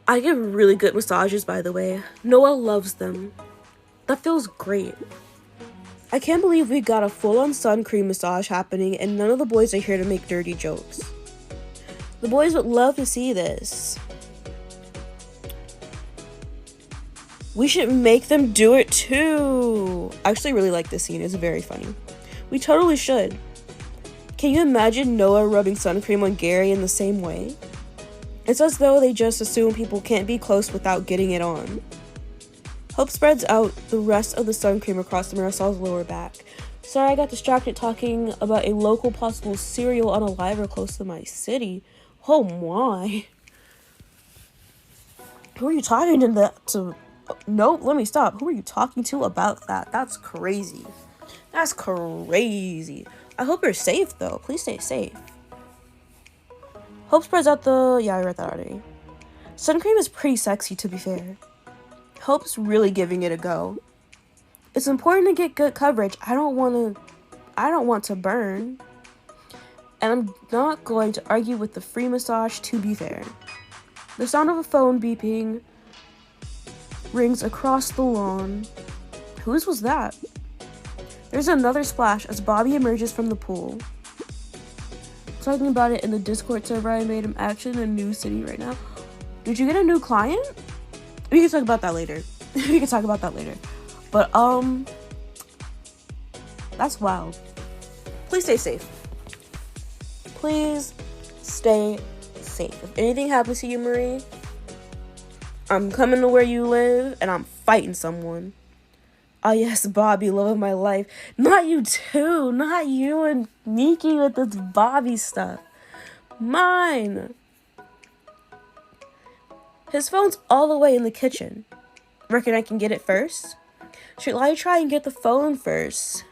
I give really good massages, by the way. Noah loves them. That feels great. I can't believe we got a full-on sun cream massage happening and none of the boys are here to make dirty jokes. The boys would love to see this. We should make them do it too. I actually really like this scene. It's very funny. We totally should. Can you imagine Noah rubbing sun cream on Gary in the same way? It's as though they just assume people can't be close without getting it on. Hope spreads out the rest of the sun cream across Marisol's lower back. Sorry, I got distracted talking about a local possible serial unaliver close to my city. Oh my. Who are you talking to? No, let me stop. Who are you talking to about that? That's crazy. That's crazy. I hope you're safe, though. Please stay safe. Hope spreads out the... Yeah, I read that already. Sun cream is pretty sexy, to be fair. Hope's really giving it a go. It's important to get good coverage. I don't want to burn. And I'm not going to argue with the free massage, to be fair. The sound of a phone beeping rings across the lawn. Whose was that? There's another splash as Bobby emerges from the pool. Talking about it in the Discord server I made. I'm actually in a new city right now. Did you get a new client? We can talk about that later. But, that's wild. Please stay safe. Please stay safe. If anything happens to you, Marie, I'm coming to where you live and I'm fighting someone. Oh yes, Bobby, love of my life. Not you too. Not you and Nikki with this Bobby stuff. Mine. His phone's all the way in the kitchen. Reckon I can get it first? Should I try and get the phone first?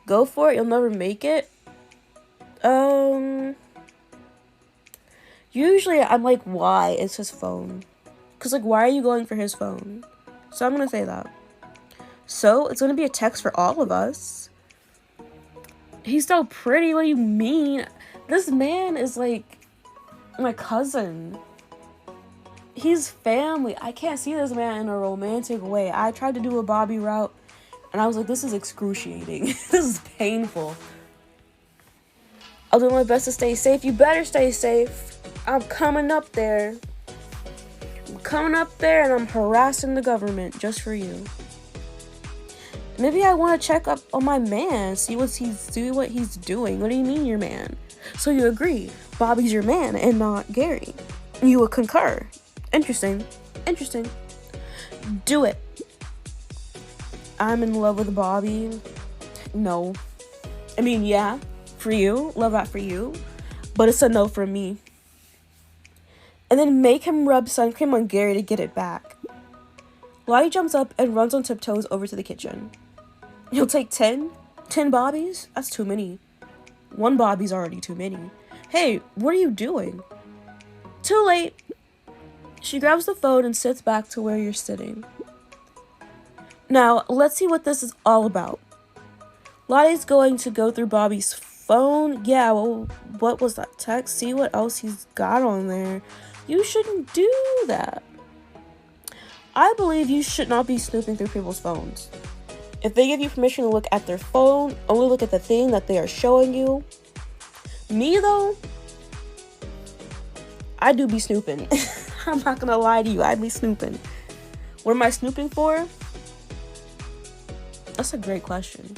Go for it, you'll never make it. Usually I'm like, why? It's his phone. Cause like, why are you going for his phone? So I'm gonna say that. So it's gonna be a text for all of us. He's so pretty, what do you mean? This man is like my cousin. He's family. I can't see this man in a romantic way. I tried to do a Bobby route and I was like, this is excruciating. This is painful. I'll do my best to stay safe. You better stay safe. I'm coming up there. And I'm harassing the government just for you. Maybe I want to check up on my man, see what he's doing. What do you mean, your man? So you agree, Bobby's your man and not Gary. You would concur. Interesting. Do it. I'm in love with Bobby. No. I mean, yeah, for you. Love that for you. But it's a no for me. And then make him rub sun cream on Gary to get it back. Lottie jumps up and runs on tiptoes over to the kitchen. He'll take 10 Bobbies? That's too many. 1 Bobby's already too many. Hey, what are you doing? Too late. She grabs the phone and sits back to where you're sitting. Now, let's see what this is all about. Lottie's going to go through Bobby's phone. Yeah, well, what was that text? See what else he's got on there. You shouldn't do that. I believe you should not be snooping through people's phones. If they give you permission to look at their phone, only look at the thing that they are showing you. Me, though, I do be snooping. I'm not gonna lie to you, I be snooping. What am I snooping for? That's a great question.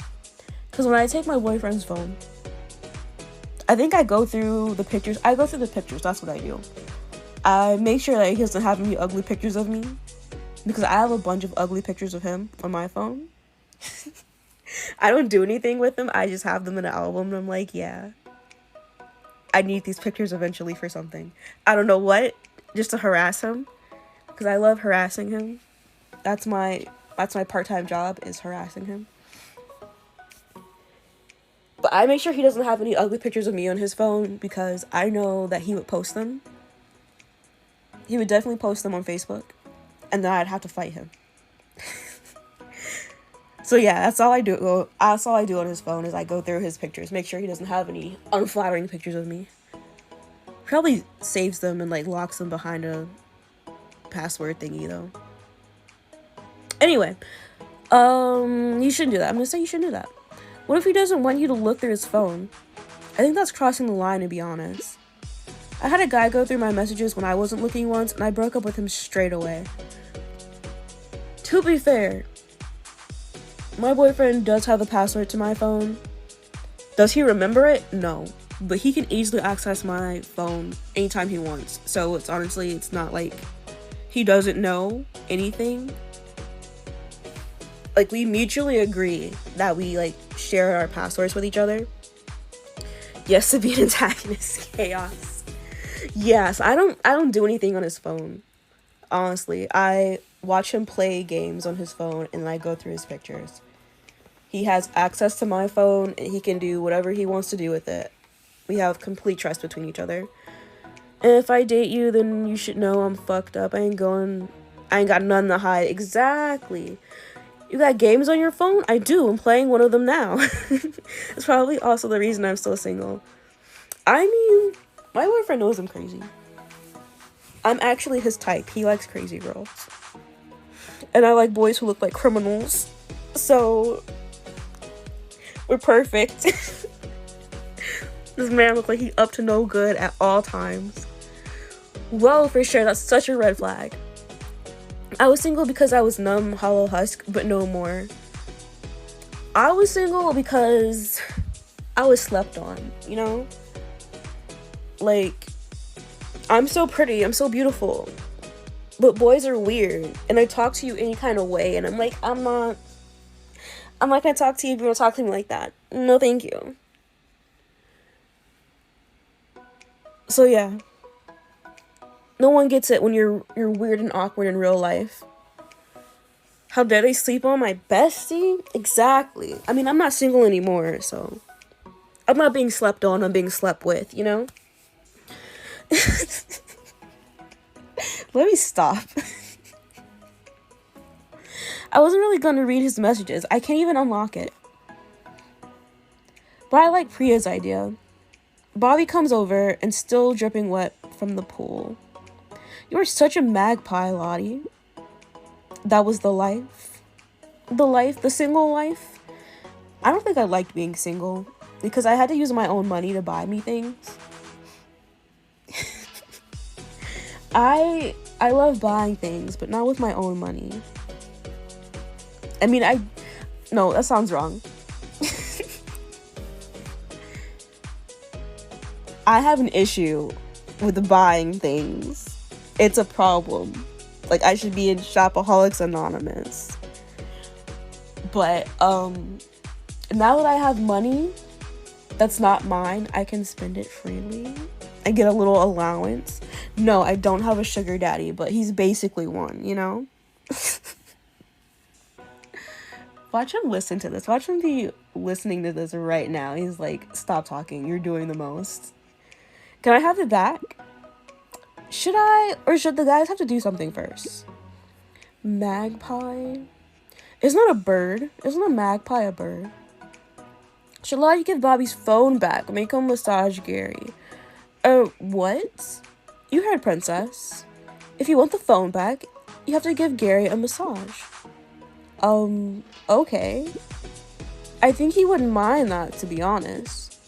Because when I take my boyfriend's phone, I think I go through the pictures. That's what I do. I make sure that he doesn't have any ugly pictures of me. Because I have a bunch of ugly pictures of him on my phone. I don't do anything with them. I just have them in an album. And I'm like, yeah, I need these pictures eventually for something. I don't know what. Just to harass him. Because I love harassing him. That's my part-time job, is harassing him. But I make sure he doesn't have any ugly pictures of me on his phone because I know that he would post them. He would definitely post them on Facebook. And then I'd have to fight him. So yeah, that's all I do. That's all I do on his phone is I go through his pictures. Make sure he doesn't have any unflattering pictures of me. Probably saves them and like locks them behind a password thingy though. Anyway, you shouldn't do that. I'm gonna say you shouldn't do that. What if he doesn't want you to look through his phone? I think that's crossing the line, to be honest. I had a guy go through my messages when I wasn't looking once, and I broke up with him straight away. To be fair, my boyfriend does have the password to my phone. Does he remember it? No. But he can easily access my phone anytime he wants. So it's not like he doesn't know anything. Like, we mutually agree that we, like, share our passwords with each other. Yes, to be an antagonist. Chaos. Yes, I don't do anything on his phone. Honestly, I watch him play games on his phone and I go through his pictures. He has access to my phone and he can do whatever he wants to do with it. We have complete trust between each other. And if I date you, then you should know I'm fucked up. I ain't got nothing to hide. Exactly. You got games on your phone? I do. I'm playing one of them now. It's probably also the reason I'm still single. I mean, my boyfriend knows I'm crazy. I'm actually his type. He likes crazy girls. And I like boys who look like criminals. So, we're perfect. This man looks like he's up to no good at all times. Well, for sure, that's such a red flag. I was single because I was numb, hollow husk, but no more. I was single because I was slept on, you know? Like, I'm so pretty, I'm so beautiful, but boys are weird, and I talk to you any kind of way, and I'm like, I'm not gonna talk to you if you don't talk to me like that. No, thank you. So yeah. No one gets it when you're weird and awkward in real life. How dare they sleep on my bestie? Exactly. I mean, I'm not single anymore, so I'm not being slept on, I'm being slept with, you know? Let me stop. I wasn't really gonna read his messages. I can't even unlock it. But I like Priya's idea. Bobby comes over and still dripping wet from the pool. You are such a magpie, Lottie. That was the life. The single life. I don't think I liked being single because I had to use my own money to buy me things. I love buying things, but not with my own money. I mean, no, that sounds wrong. I have an issue with buying things. It's a problem. Like, I should be in Shopaholics Anonymous. But, now that I have money that's not mine, I can spend it freely. I get a little allowance. No, I don't have a sugar daddy, but he's basically one, you know? Watch him listen to this. Watch him be listening to this right now. He's like, stop talking. You're doing the most. Can I have it back? Should I, or should the guys have to do something first? Magpie? It's not a bird. Isn't a magpie a bird? Should Lottie give Bobby's phone back? Make him massage Gary. What? You heard, princess. If you want the phone back, you have to give Gary a massage. Okay. I think he wouldn't mind that, to be honest.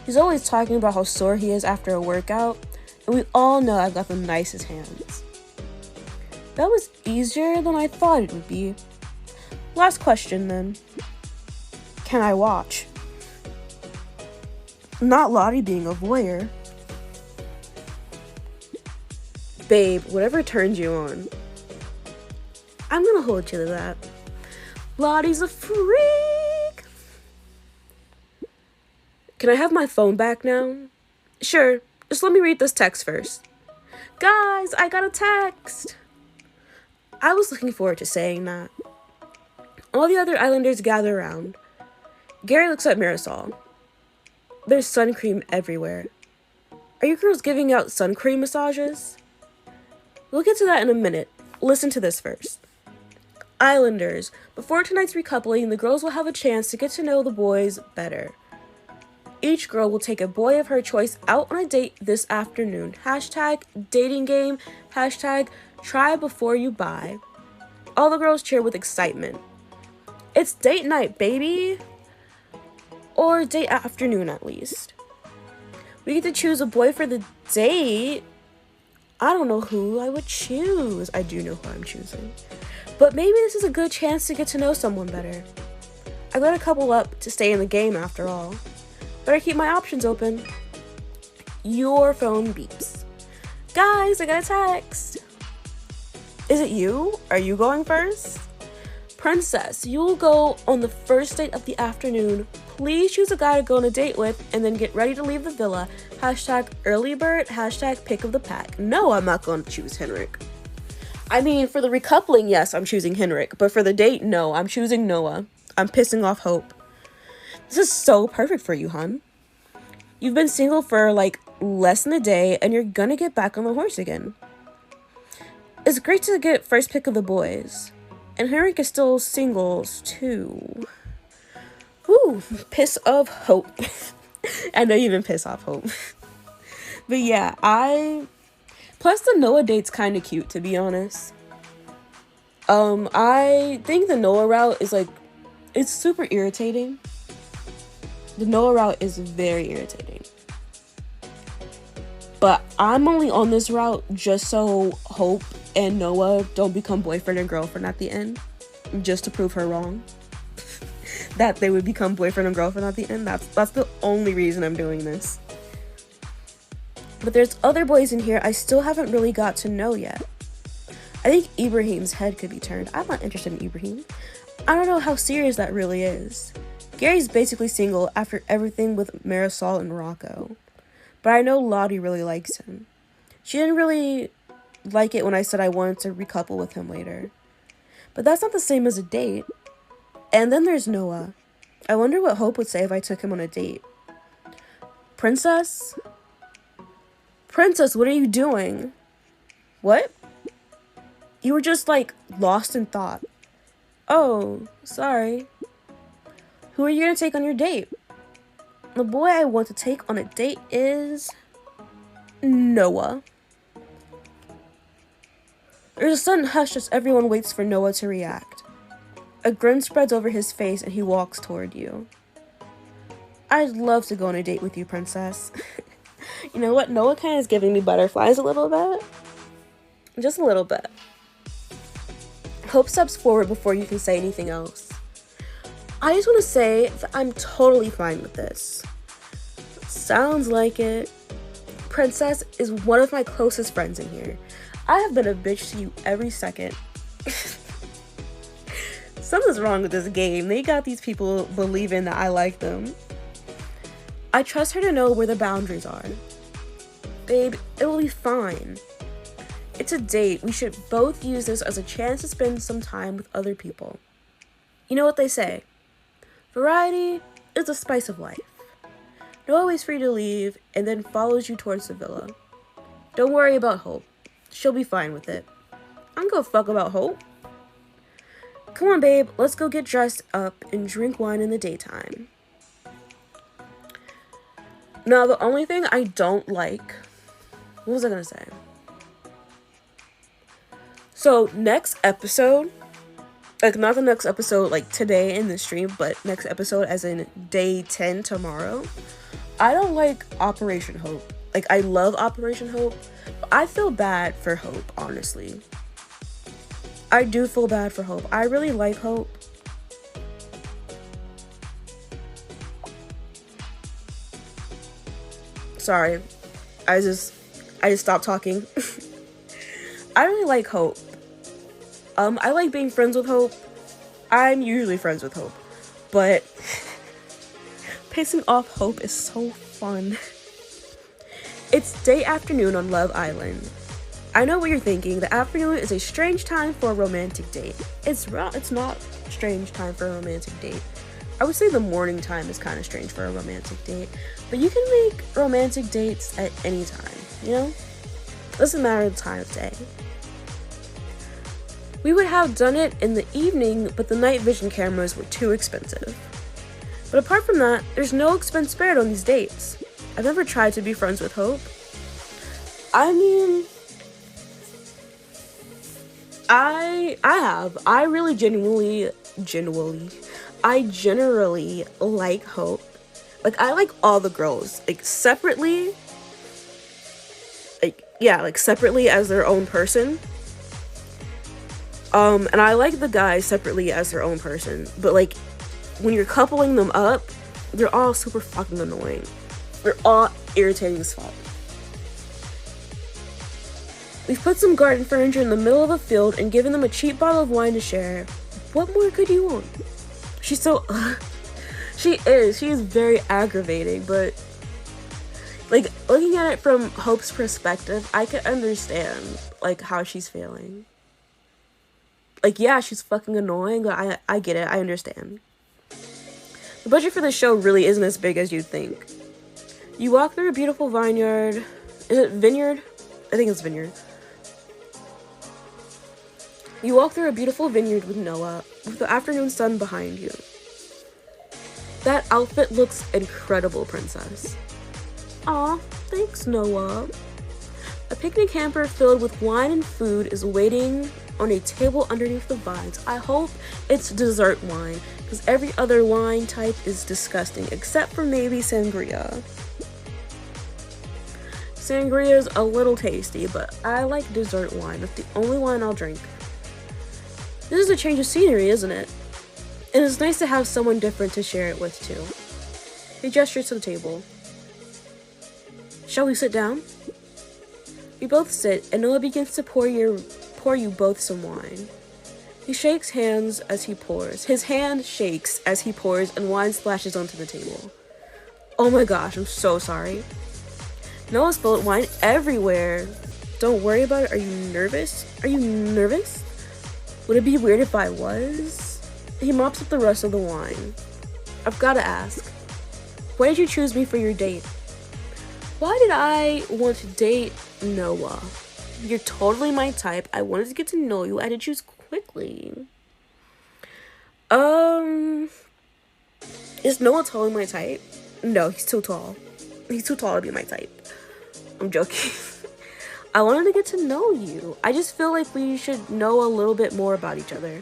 He's always talking about how sore he is after a workout, and we all know I've got the nicest hands. That was easier than I thought it would be. Last question, then. Can I watch? Not Lottie being a voyeur. Babe, whatever turns you on. I'm gonna hold you to that. Lottie's a freak! Can I have my phone back now? Sure, just let me read this text first. Guys, I got a text! I was looking forward to saying that. All the other islanders gather around. Gary looks at Marisol. There's sun cream everywhere. Are you girls giving out sun cream massages? We'll get to that in a minute. Listen to this first. Islanders, before tonight's recoupling, the girls will have a chance to get to know the boys better. Each girl will take a boy of her choice out on a date this afternoon. Hashtag dating game. Hashtag try before you buy. All the girls cheer with excitement. It's date night, baby! Or date afternoon, at least. We get to choose a boy for the date. I don't know who I would choose. I do know who I'm choosing. But maybe this is a good chance to get to know someone better. I got a couple up to stay in the game after all. Better keep my options open. Your phone beeps. Guys, I got a text. Is it you? Are you going first? Princess, you will go on the first date of the afternoon. Please choose a guy to go on a date with and then get ready to leave the villa. Hashtag early bird, hashtag pick of the pack. No, I'm not going to choose Henrik. I mean, for the recoupling, yes, I'm choosing Henrik. But for the date, no, I'm choosing Noah. I'm pissing off Hope. This is so perfect for you, hon. You've been single for like less than a day and you're gonna get back on the horse again. It's great to get first pick of the boys. And Henrik is still singles too. Woo, piss of Hope. I know you've been pissed off Hope. But yeah, plus the Noah date's kind of cute, to be honest. I think the Noah route is like, it's super irritating. The Noah route is very irritating. But I'm only on this route just so Hope and Noah don't become boyfriend and girlfriend at the end. Just to prove her wrong. That they would become boyfriend and girlfriend at the end. That's the only reason I'm doing this. But there's other boys in here I still haven't really got to know yet. I think Ibrahim's head could be turned. I'm not interested in Ibrahim. I don't know how serious that really is. Gary's basically single after everything with Marisol and Rocco. But I know Lottie really likes him. She didn't really like it when I said I wanted to recouple with him later. But that's not the same as a date. And then there's Noah. I wonder what Hope would say if I took him on a date. Princess? Princess, what are you doing? What? You were just like lost in thought. Oh, sorry. Who are you gonna take on your date? The boy I want to take on a date is Noah. There's a sudden hush as everyone waits for Noah to react. A grin spreads over his face and he walks toward you. I'd love to go on a date with you, Princess. You know what? Noah kind of is giving me butterflies a little bit. Just a little bit. Hope steps forward before you can say anything else. I just want to say that I'm totally fine with this. Sounds like it. Princess is one of my closest friends in here. I have been a bitch to you every second. Something's wrong with this game. They got these people believing that I like them. I trust her to know where the boundaries are. Babe, it will be fine. It's a date. We should both use this as a chance to spend some time with other people. You know what they say? Variety is the spice of life. Noah waits for you to leave and then follows you towards the villa. Don't worry about Hope. She'll be fine with it. I don't give a fuck about Hope. Come on, babe. Let's go get dressed up and drink wine in the daytime. Now, the only thing I don't like... What was I gonna say? So, next episode... Like, not the next episode, like, today in the stream, but next episode as in day 10 tomorrow. I don't like Operation Hope. Like, I love Operation Hope, but I feel bad for Hope, honestly. I do feel bad for Hope. I really like Hope. Sorry. I just stopped talking. I really like Hope. I like being friends with Hope. I'm usually friends with Hope. But pissing off Hope is so fun. It's day afternoon on Love Island. I know what you're thinking. The afternoon is a strange time for a romantic date. It's not a strange time for a romantic date. I would say the morning time is kind of strange for a romantic date. But you can make romantic dates at any time, you know? Doesn't matter the time of day. We would have done it in the evening, but the night vision cameras were too expensive. But apart from that, there's no expense spared on these dates. I've never tried to be friends with Hope. I mean, I have. I really generally like Hope. Like, I like all the girls, like, separately. Like, yeah, like, separately as their own person. And I like the guys separately as their own person. But, like, when you're coupling them up, they're all super fucking annoying. They're all irritating as fuck. We've put some garden furniture in the middle of a field and given them a cheap bottle of wine to share. What more could you want? She's so... She is very aggravating, but... Like, looking at it from Hope's perspective, I can understand, like, how she's feeling. Like, yeah, she's fucking annoying, but I get it, I understand. The budget for this show really isn't as big as you'd think. You walk through a beautiful vineyard. Is it vineyard? I think it's vineyard. You walk through a beautiful vineyard with Noah, with the afternoon sun behind you. That outfit looks incredible, princess. Aw, thanks, Noah. A picnic hamper filled with wine and food is waiting on a table underneath the vines. I hope it's dessert wine, because every other wine type is disgusting, except for maybe sangria. Sangria's a little tasty, but I like dessert wine. That's the only wine I'll drink. This is a change of scenery, isn't it? And it's nice to have someone different to share it with, too. He gestures to the table. Shall we sit down? We both sit, and Noah begins to pour you both some wine. He shakes hands as he pours. His hand shakes as he pours, and wine splashes onto the table. Oh my gosh, I'm so sorry. Noah spilled wine everywhere. Don't worry about it. Are you nervous? Are you nervous? Would it be weird if I was? He mops up the rest of the wine. I've got to ask, why did you choose me for your date? Why did I want to date Noah? You're totally my type. I wanted to get to know you. I had to choose quickly. Is Noah totally my type? No, he's too tall. He's too tall to be my type. I'm joking. I wanted to get to know you. I just feel like we should know a little bit more about each other.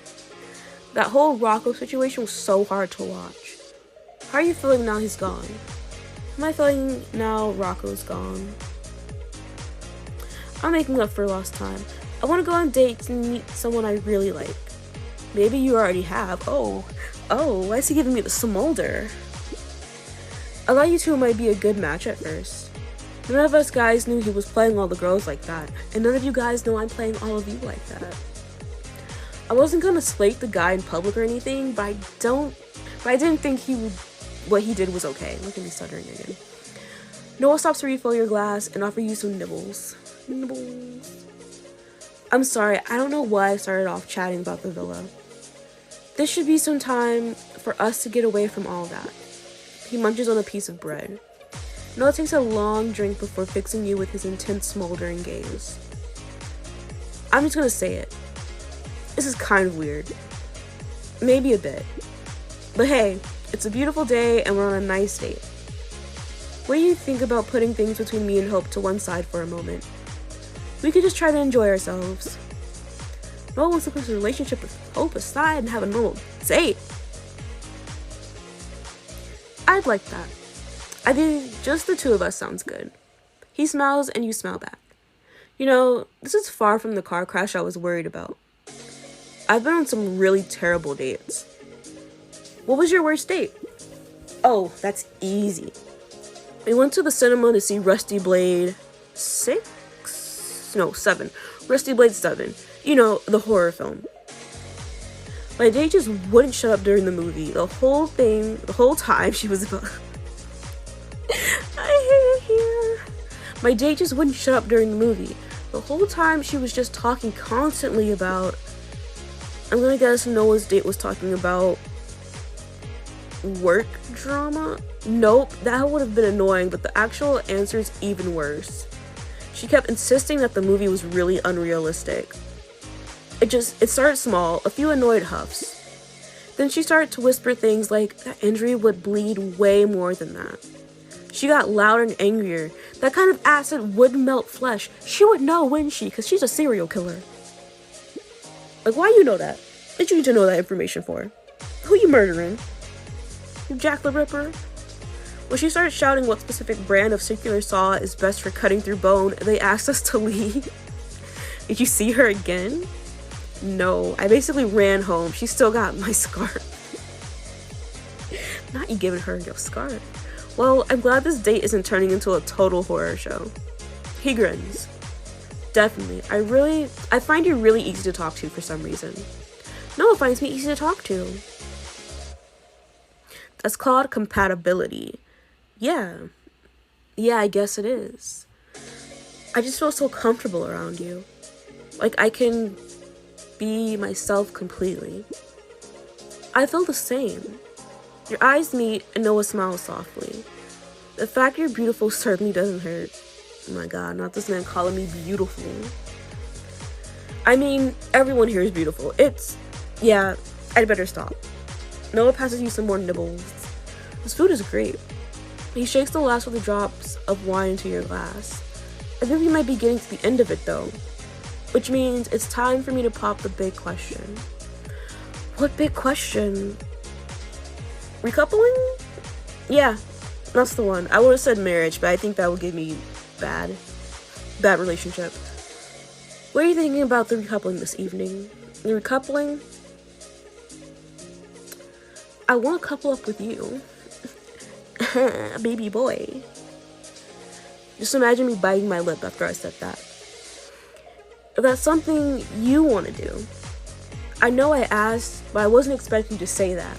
That whole Rocco situation was so hard to watch. How are you feeling now he's gone? How am I feeling now Rocco's gone? I'm making up for lost time. I want to go on dates and meet someone I really like. Maybe you already have. Oh, why is he giving me the smolder? I thought you two might be a good match at first. None of us guys knew he was playing all the girls like that, and none of you guys know I'm playing all of you like that. I wasn't gonna slate the guy in public or anything, but I didn't think what he did was okay. Look at me stuttering again. Noah stops to refill your glass and offer you some nibbles. Nibbles. I'm sorry, I don't know why I started off chatting about the villa. This should be some time for us to get away from all that. He munches on a piece of bread. Noah takes a long drink before fixing you with his intense, smoldering gaze. I'm just gonna say it. This is kind of weird. Maybe a bit. But hey, it's a beautiful day and we're on a nice date. What do you think about putting things between me and Hope to one side for a moment? We could just try to enjoy ourselves. Noah wants to put his relationship with Hope aside and have a normal date. I'd like that. I think just the two of us sounds good. He smiles and you smile back. You know, this is far from the car crash I was worried about. I've been on some really terrible dates. What was your worst date? Oh, that's easy. We went to the cinema to see Rusty Blade 6? No, 7. Rusty Blade 7. You know, the horror film. My date just wouldn't shut up during the movie. The whole time she was about... I hate it here. My date just wouldn't shut up during the movie. The whole time she was just talking constantly about... I'm gonna guess Noah's date was talking about work drama? Nope, that would have been annoying, but the actual answer is even worse. She kept insisting that the movie was really unrealistic. It started small, a few annoyed huffs. Then she started to whisper things like that injury would bleed way more than that. She got louder and angrier. That kind of acid would melt flesh. She would know, wouldn't she? Because she's a serial killer. Like, why you know that? What did you need to know that information for? Who you murdering? You Jack the Ripper? When she started shouting what specific brand of circular saw is best for cutting through bone, they asked us to leave. Did you see her again? No, I basically ran home. She still got my scarf. Not you giving her your scarf. Well, I'm glad this date isn't turning into a total horror show. He grins. Definitely. I find you really easy to talk to for some reason. Noah finds me easy to talk to. That's called compatibility. Yeah. Yeah, I guess it is. I just feel so comfortable around you. Like I can be myself completely. I feel the same. Your eyes meet and Noah smiles softly. The fact you're beautiful certainly doesn't hurt. Oh my god, not this man calling me beautiful. I mean, everyone here is beautiful. Yeah, I'd better stop. Noah passes you some more nibbles. This food is great. He shakes the last of the drops of wine into your glass. I think we might be getting to the end of it though. Which means it's time for me to pop the big question. What big question? Recoupling? Yeah, that's the one. I would have said marriage, but I think that would give me bad relationship. What are you thinking about the recoupling this evening? The recoupling? I want to couple up with you. Baby boy. Just imagine me biting my lip after I said that. If that's something you want to do. I know I asked, but I wasn't expecting you to say that.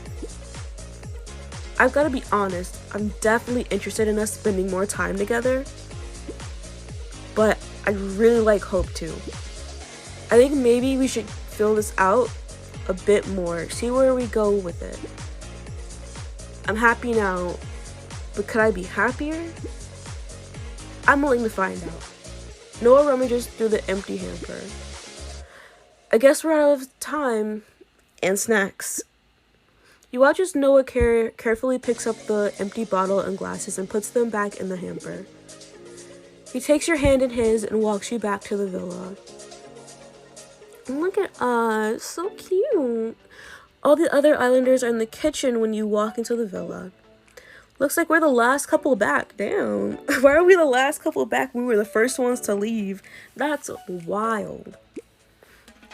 I've got to be honest, I'm definitely interested in us spending more time together. But I really like Hope too. I think maybe we should fill this out a bit more, see where we go with it. I'm happy now, but could I be happier? I'm willing to find out. Noah rummages through the empty hamper. I guess we're out of time and snacks. You watch as Noah carefully picks up the empty bottle and glasses and puts them back in the hamper. He takes your hand in his and walks you back to the villa. Look at us, so cute. All the other islanders are in the kitchen when you walk into the villa. Looks like we're the last couple back. Damn. Why are we the last couple back? We were the first ones to leave. That's wild.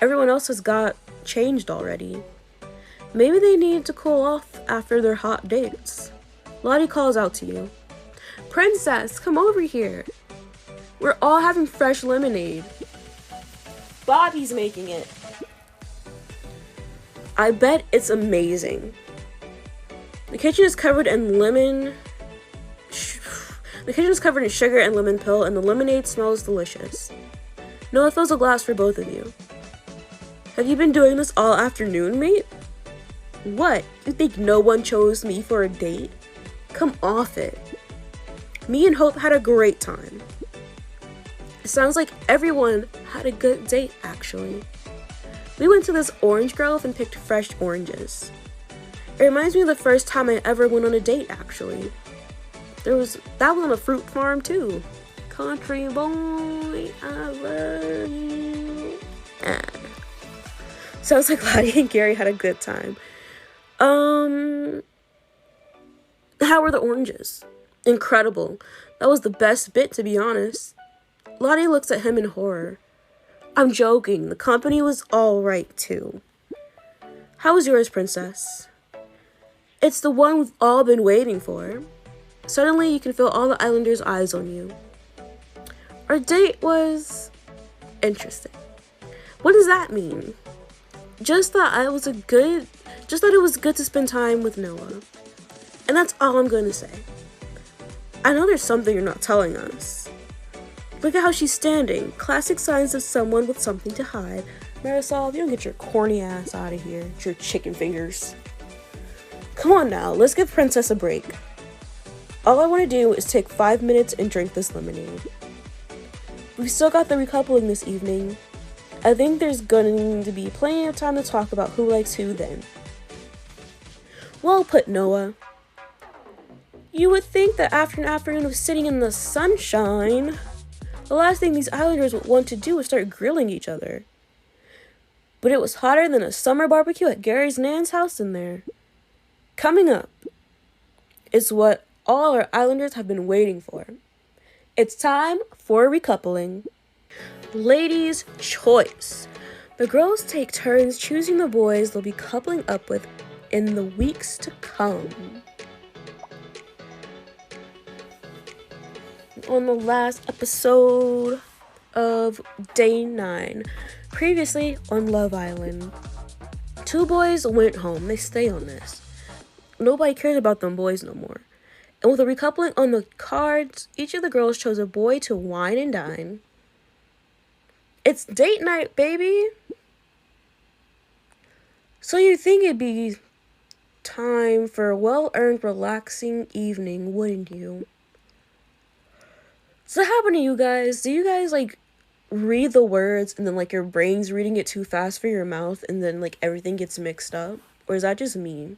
Everyone else has got changed already. Maybe they need to cool off after their hot dates. Lottie calls out to you. Princess, come over here. We're all having fresh lemonade. Bobby's making it. I bet it's amazing. The kitchen is covered in sugar and lemon pill, and the lemonade smells delicious. Noah fills a glass for both of you. Have you been doing this all afternoon, mate? What? You think no one chose me for a date? Come off it. Me and Hope had a great time. It sounds like everyone had a good date, actually. We went to this orange grove and picked fresh oranges. It reminds me of the first time I ever went on a date, actually. That was on a fruit farm, too. Country boy, I love you. Sounds like Lottie and Gary had a good time. How were the oranges? Incredible. That was the best bit, to be honest. Lottie looks at him in horror. I'm joking. The company was all right, too. How was yours, Princess? It's the one we've all been waiting for. Suddenly, you can feel all the islanders' eyes on you. Our date was interesting. What does that mean? Just that it was good to spend time with Noah. And that's all I'm going to say. I know there's something you're not telling us. Look at how she's standing. Classic signs of someone with something to hide. Marisol, you don't get your corny ass out of here. It's your chicken fingers. Come on now, let's give Princess a break. All I want to do is take 5 minutes and drink this lemonade. We've still got the recoupling this evening. I think there's going to be plenty of time to talk about who likes who then. Well put, Noah. You would think that after an afternoon of sitting in the sunshine, the last thing these islanders would want to do is start grilling each other. But it was hotter than a summer barbecue at Gary's Nan's house in there. Coming up is what all our islanders have been waiting for. It's time for recoupling. Ladies' choice. The girls take turns choosing the boys they'll be coupling up with in the weeks to come. On the last episode, of day 9. Previously on Love Island. 2 boys went home. They stay on this. Nobody cares about them boys no more. And with a recoupling on the cards, each of the girls chose a boy to wine and dine. It's date night, baby! So you think it'd be time for a well-earned, relaxing evening, wouldn't you? Does that happen to you guys? Do you guys, like, read the words and then, like, your brain's reading it too fast for your mouth and then, like, everything gets mixed up? Or is that just me?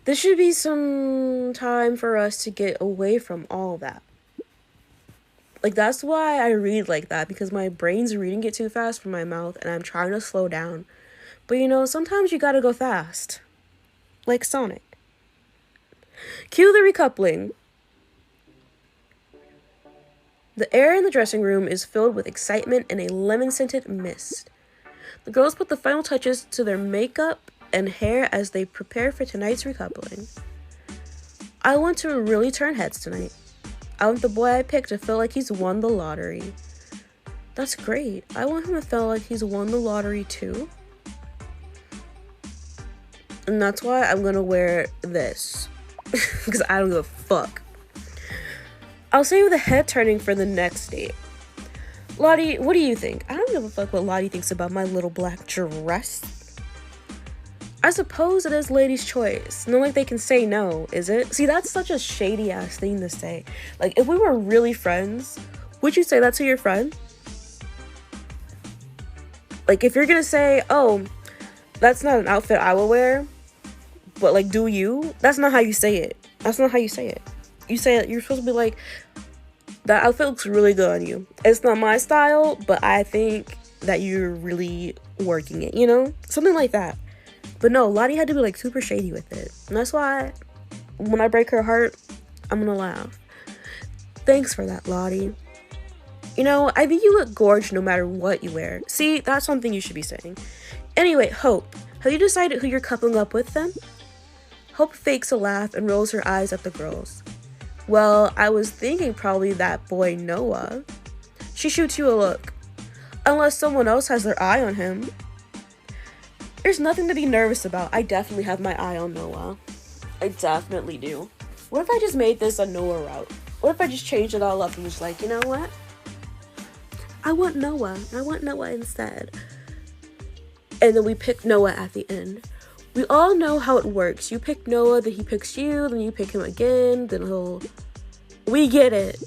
This should be some time for us to get away from all that. Like, that's why I read like that, because my brain's reading it too fast for my mouth and I'm trying to slow down. But you know, sometimes you gotta go fast. Like Sonic. Cue the recoupling. The air in the dressing room is filled with excitement and a lemon-scented mist. The girls put the final touches to their makeup and hair as they prepare for tonight's recoupling. I want to really turn heads tonight. I want the boy I picked to feel like he's won the lottery. That's great. I want him to feel like he's won the lottery too. And that's why I'm gonna wear this. Because I don't give a fuck. I'll save the head turning for the next date. Lottie, what do you think? I don't give a fuck what Lottie thinks about my little black dress. I suppose it is ladies' choice. Not like they can say no, is it? See, that's such a shady ass thing to say. Like, if we were really friends, would you say that to your friend? Like, if you're gonna say, oh, that's not an outfit I will wear, but like, do you? That's not how you say it. That's not how you say it. You say it, you're supposed to be like, that outfit looks really good on you. It's not my style, but I think that you're really working it, you know? Something like that. But no, Lottie had to be like super shady with it. And that's why when I break her heart, I'm gonna laugh. Thanks for that, Lottie. You know, I think you look gorgeous no matter what you wear. See, that's something you should be saying. Anyway, Hope, have you decided who you're coupling up with then? Hope fakes a laugh and rolls her eyes at the girls. Well, I was thinking probably that boy Noah. She shoots you a look. Unless someone else has their eye on him. There's nothing to be nervous about. I definitely have my eye on Noah. I definitely do. What if I just made this a Noah route? What if I just changed it all up and was like, you know what? I want Noah. I want Noah instead. And then we pick Noah at the end. We all know how it works. You pick Noah, then he picks you, then you pick him again, then he'll... We get it.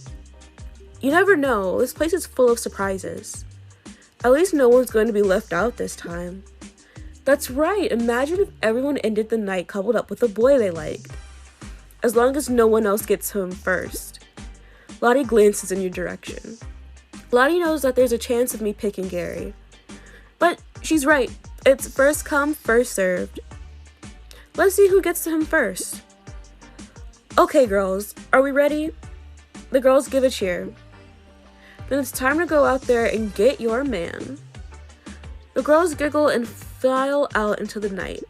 You never know. This place is full of surprises. At least no one's going to be left out this time. That's right. Imagine if everyone ended the night coupled up with a boy they liked. As long as no one else gets to him first. Lottie glances in your direction. Lottie knows that there's a chance of me picking Gary. But she's right. It's first come, first served. Let's see who gets to him first. Okay, girls, are we ready? The girls give a cheer. Then it's time to go out there and get your man. The girls giggle and file out into the night.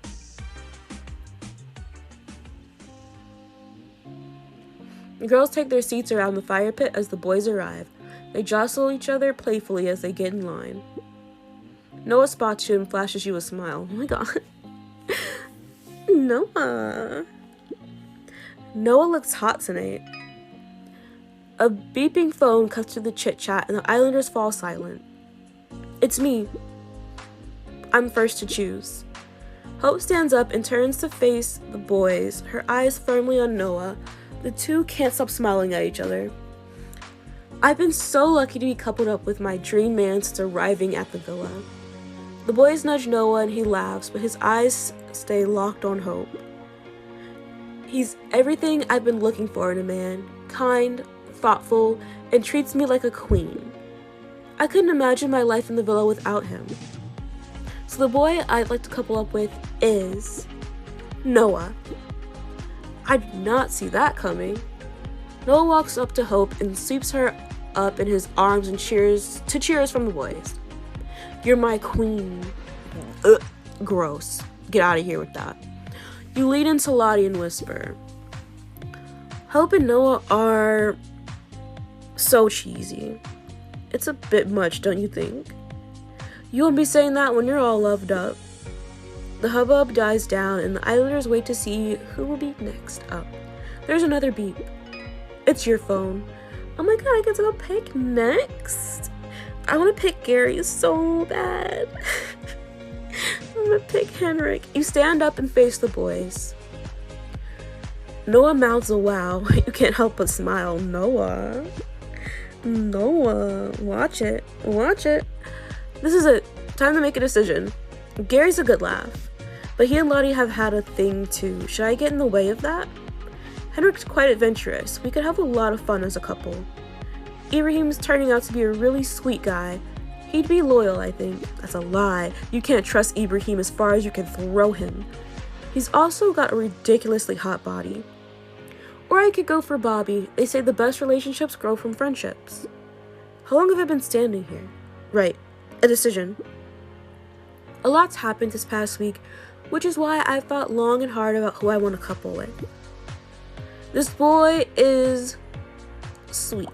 The girls take their seats around the fire pit as the boys arrive. They jostle each other playfully as they get in line. Noah spots you and flashes you a smile. Oh my god. Noah. Noah looks hot tonight. A beeping phone cuts through the chit-chat and the islanders fall silent. It's me. I'm first to choose. Hope stands up and turns to face the boys, her eyes firmly on Noah. The two can't stop smiling at each other. I've been so lucky to be coupled up with my dream man since arriving at the villa. The boys nudge Noah and he laughs, but his eyes stay locked on Hope. He's everything I've been looking for in a man. Kind, thoughtful, and treats me like a queen. I couldn't imagine my life in the villa without him. So the boy I'd like to couple up with is Noah. I did not see that coming. Noah walks up to Hope and sweeps her up in his arms and cheers from the boys. You're my queen. Ugh, gross. Get out of here with that. You lean into Lottie and whisper. Hope and Noah are so cheesy. It's a bit much, don't you think? You won't be saying that when you're all loved up. The hubbub dies down and the islanders wait to see who will be next up. There's another beep. It's your phone. Oh my god, I get to go pick next. I want to pick Gary so bad. I'm gonna pick Henrik. You stand up and face the boys. Noah mouths a wow. You can't help but smile. Noah, watch it. This is it. Time to make a decision. Gary's a good laugh, but he and Lottie have had a thing too. Should I get in the way of that? Henrik's quite adventurous. We could have a lot of fun as a couple. Ibrahim's turning out to be a really sweet guy. He'd be loyal, I think. That's a lie. You can't trust Ibrahim as far as you can throw him. He's also got a ridiculously hot body. Or I could go for Bobby. They say the best relationships grow from friendships. How long have I been standing here? Right. A decision. A lot's happened this past week, which is why I've thought long and hard about who I want to couple with. This boy is sweet.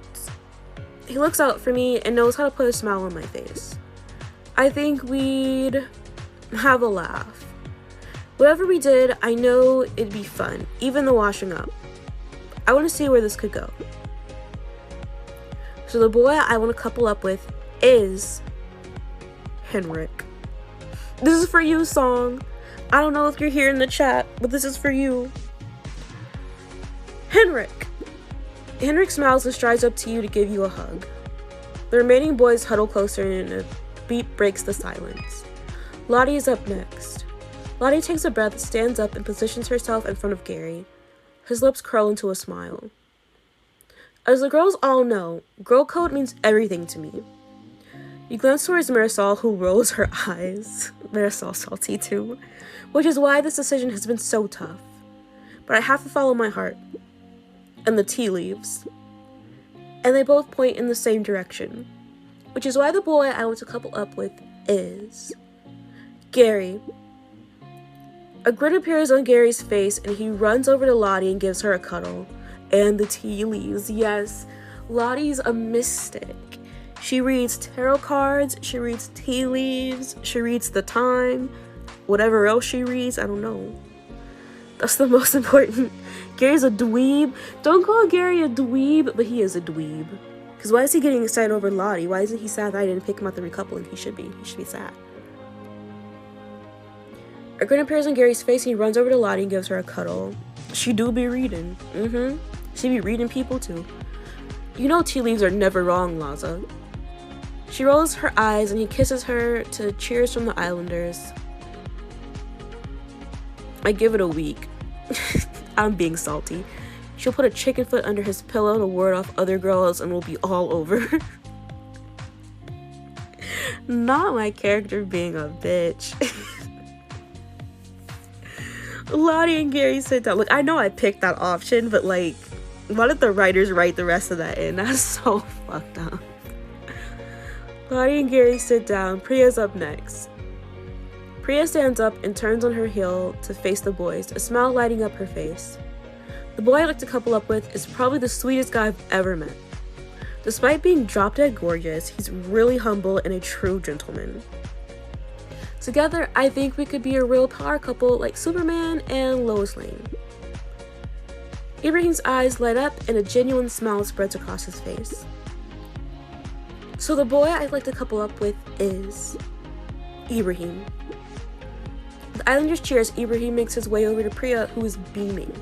He looks out for me and knows how to put a smile on my face. I think we'd have a laugh. Whatever we did, I know it'd be fun, even the washing up. I want to see where this could go. So the boy I want to couple up with is Henrik. This is for you, Song. I don't know if you're here in the chat, but this is for you. Henrik. Henrik smiles and strides up to you to give you a hug. The remaining boys huddle closer and a beep breaks the silence. Lottie is up next. Lottie takes a breath, stands up, and positions herself in front of Gary. His lips curl into a smile. As the girls all know, girl code means everything to me. You glance towards Marisol, who rolls her eyes. Marisol's salty too, which is why this decision has been so tough. But I have to follow my heart. And the tea leaves. And they both point in the same direction, which is why the boy I want to couple up with is Gary. A grin appears on Gary's face and he runs over to Lottie and gives her a cuddle. And the tea leaves. Yes, Lottie's a mystic. She reads tarot cards, she reads tea leaves, she reads the time, whatever else she reads, I don't know. That's the most important. Gary's a dweeb. Don't call Gary a dweeb, but he is a dweeb. Because why is he getting excited over Lottie? Why isn't he sad that I didn't pick him at the recoupling? He should be sad. A grin appears on Gary's face and he runs over to Lottie and gives her a cuddle. She do be reading. She be reading people too. You know tea leaves are never wrong, Laza. She rolls her eyes and he kisses her to cheers from the Islanders. I give it a week. I'm being salty. She'll put a chicken foot under his pillow to ward off other girls and we'll be all over. Not my character being a bitch. Lottie and Gary sit down. Look, I know I picked that option, but like, why did the writers write the rest of that in? That's so fucked up. Lottie and Gary sit down. Priya's up next. Priya stands up and turns on her heel to face the boys, a smile lighting up her face. The boy I'd like to couple up with is probably the sweetest guy I've ever met. Despite being drop-dead gorgeous, he's really humble and a true gentleman. Together, I think we could be a real power couple like Superman and Lois Lane. Ibrahim's eyes light up and a genuine smile spreads across his face. So the boy I'd like to couple up with is Ibrahim. The Islanders cheer as Ibrahim makes his way over to Priya, who is beaming.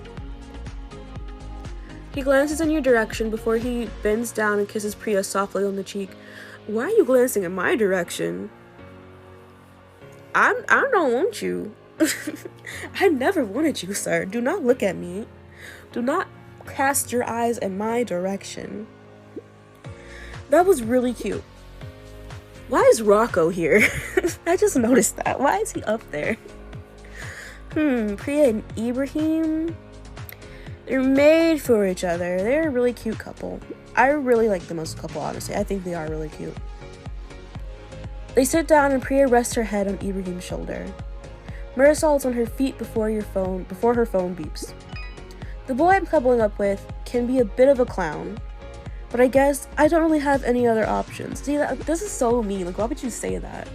He glances in your direction before he bends down and kisses Priya softly on the cheek. Why are you glancing in my direction? I don't want you. I never wanted you, sir. Do not look at me. Do not cast your eyes in my direction. That was really cute. Why is Rocco here? I just noticed that. Why is he up there? Priya and Ibrahim. They're made for each other. They're a really cute couple. I really like them as a couple, honestly. I think they are really cute. They sit down and Priya rests her head on Ibrahim's shoulder. Marisol is on her feet before her phone beeps. The boy I'm coupling up with can be a bit of a clown, But I guess I don't really have any other options. See, this is so mean. Like, why would you say that?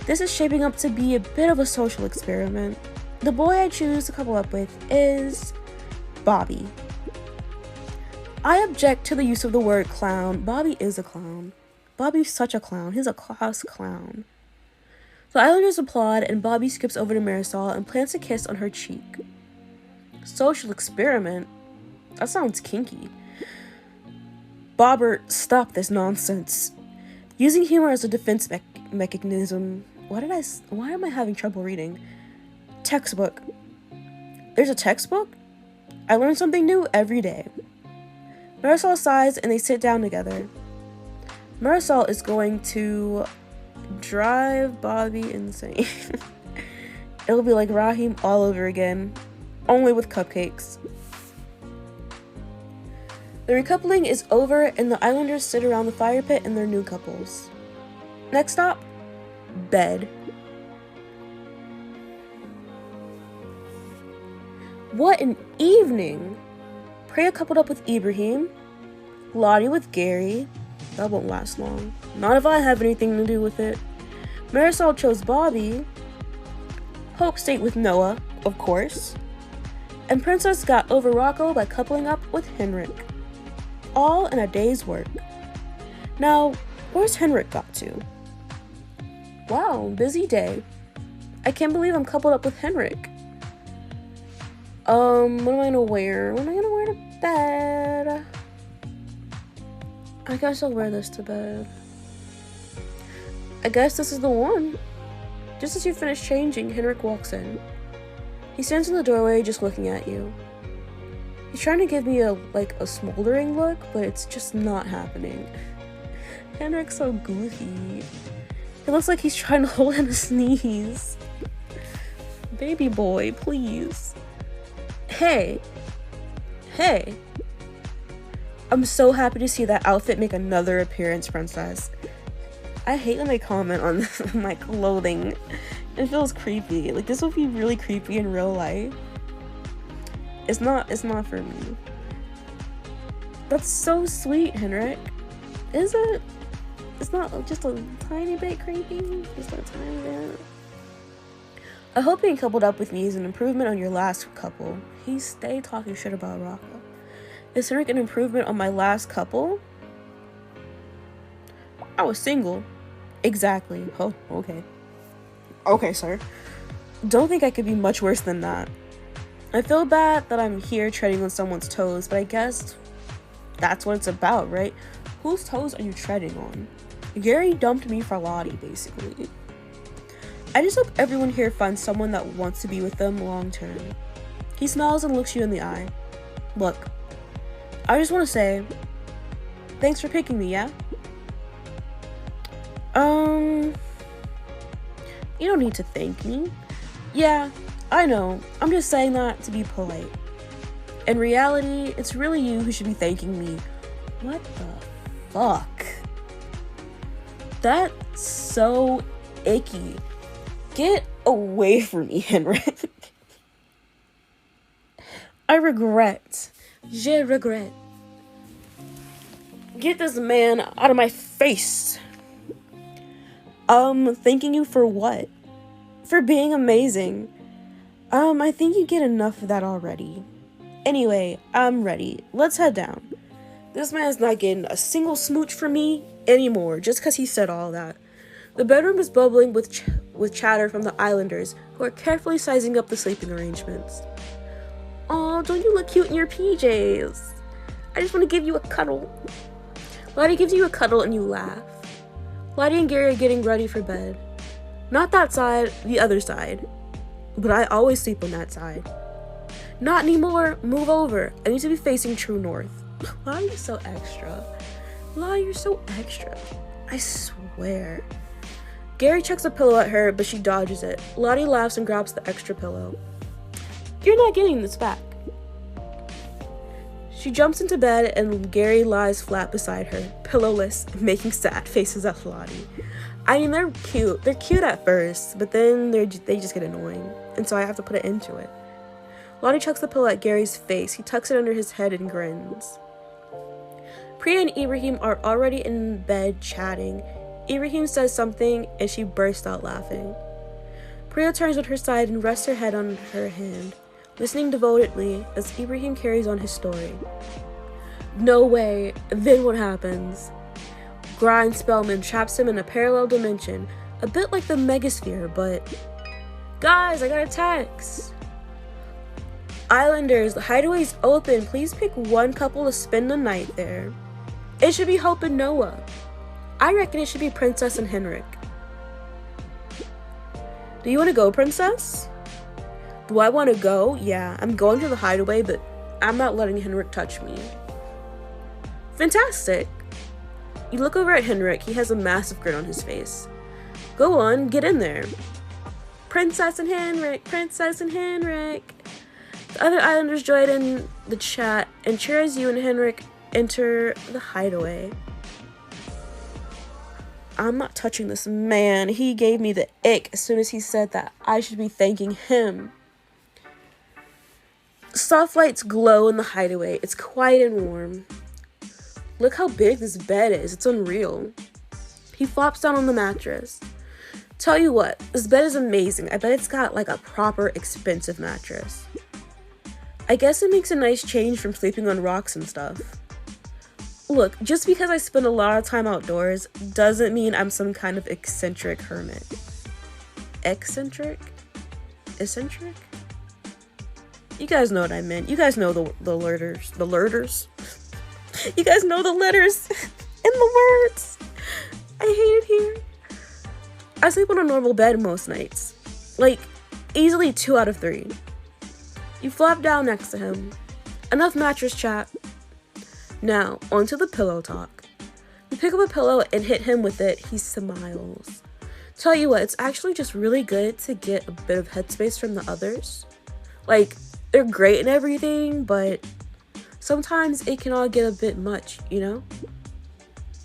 This is shaping up to be a bit of a social experiment. The boy I choose to couple up with is Bobby. I object to the use of the word clown. Bobby is a clown. Bobby's such a clown. He's a class clown. The Islanders applaud, and Bobby skips over to Marisol and plants a kiss on her cheek. Social experiment? That sounds kinky. Bobbert, stop this nonsense. Using humor as a defense mechanism. Why am I having trouble reading? Textbook. There's a textbook? I learn something new every day. Marisol sighs and they sit down together. Marisol is going to drive Bobby insane. It'll be like Raheem all over again, only with cupcakes. The recoupling is over and the Islanders sit around the fire pit in their new couples. Next stop, bed. What an evening! Priya coupled up with Ibrahim, Lottie with Gary. That won't last long. Not if I have anything to do with it. Marisol chose Bobby. Hope stayed with Noah, of course. And Princess got over Rocco by coupling up with Henrik. All in a day's work. Now, where's Henrik got to? Wow, busy day. I can't believe I'm coupled up with Henrik. What am I gonna wear? What am I gonna wear to bed? I guess I'll wear this to bed. I guess this is the one. Just as you finish changing, Henrik walks in. He stands in the doorway just looking at you. He's trying to give me a smoldering look, but it's just not happening. Henrik's so goofy. It looks like he's trying to hold in a sneeze. Baby boy, please. Hey. I'm so happy to see that outfit make another appearance, Princess. I hate when they comment on my clothing. It feels creepy. Like, this would be really creepy in real life. It's not for me. That's so sweet, Henrik. Is it? It's not just a tiny bit creepy? Just a tiny bit. I hope being coupled up with me is an improvement on your last couple. He stayed talking shit about Rocco. Is Henrik an improvement on my last couple? I was single. Exactly. Oh, okay. Okay, sir. Don't think I could be much worse than that. I feel bad that I'm here treading on someone's toes, but I guess that's what it's about, right? Whose toes are you treading on? Gary dumped me for Lottie, basically. I just hope everyone here finds someone that wants to be with them long term. He smiles and looks you in the eye. Look, I just want to say, thanks for picking me, yeah? You don't need to thank me. Yeah, I know. I'm just saying that to be polite. In reality, it's really you who should be thanking me. What the fuck? That's so icky. Get away from me, Henrik. I regret. Je regrette. Get this man out of my face. Thanking you for what? For being amazing. I think you get enough of that already. Anyway, I'm ready. Let's head down. This man's not getting a single smooch from me anymore just because he said all that. The bedroom is bubbling with chatter from the Islanders, who are carefully sizing up the sleeping arrangements. Aw, don't you look cute in your PJs? I just want to give you a cuddle. Lottie gives you a cuddle and you laugh. Lottie and Gary are getting ready for bed. Not that side, the other side. But I always sleep on that side. Not anymore. Move over. I need to be facing true north. Lottie, you're so extra. Lottie, you're so extra. I swear. Gary chucks a pillow at her, but she dodges it. Lottie laughs and grabs the extra pillow. You're not getting this back. She jumps into bed and Gary lies flat beside her, pillowless, making sad faces at Lottie. I mean, they're cute. They're cute at first, but then they just get annoying, and so I have to put it into it. Lottie chucks the pillow at Gary's face. He tucks it under his head and grins. Priya and Ibrahim are already in bed chatting. Ibrahim says something and she bursts out laughing. Priya turns on her side and rests her head on her hand, listening devotedly as Ibrahim carries on his story. No way. Then what happens? Grind Spellman traps him in a parallel dimension, a bit like the Megasphere, but... Guys, I got a text! Islanders, the hideaway's open. Please pick one couple to spend the night there. It should be Hope and Noah. I reckon it should be Princess and Henrik. Do you want to go, Princess? Do I want to go? Yeah, I'm going to the hideaway, but I'm not letting Henrik touch me. Fantastic. You look over at Henrik. He has a massive grin on his face. Go on, get in there. Princess and Henrik, Princess and Henrik. The other islanders join in the chat and cheer as you and Henrik enter the hideaway. I'm not touching this man. He gave me the ick as soon as he said that I should be thanking him. Soft lights glow in the hideaway. It's quiet and warm. Look how big this bed is. It's unreal. He flops down on the mattress. Tell you what, this bed is amazing. I bet it's got like a proper expensive mattress. I guess it makes a nice change from sleeping on rocks and stuff. Look, just because I spend a lot of time outdoors doesn't mean I'm some kind of eccentric hermit. Eccentric? Eccentric? You guys know what I meant. You guys know the letters. The letters? You guys know the letters and the words. I hate it here. I sleep on a normal bed most nights. Like, easily 2 out of 3. You flop down next to him. Enough mattress chat. Now, onto the pillow talk. You pick up a pillow and hit him with it. He smiles. Tell you what, it's actually just really good to get a bit of headspace from the others. Like, they're great and everything, but sometimes it can all get a bit much, you know?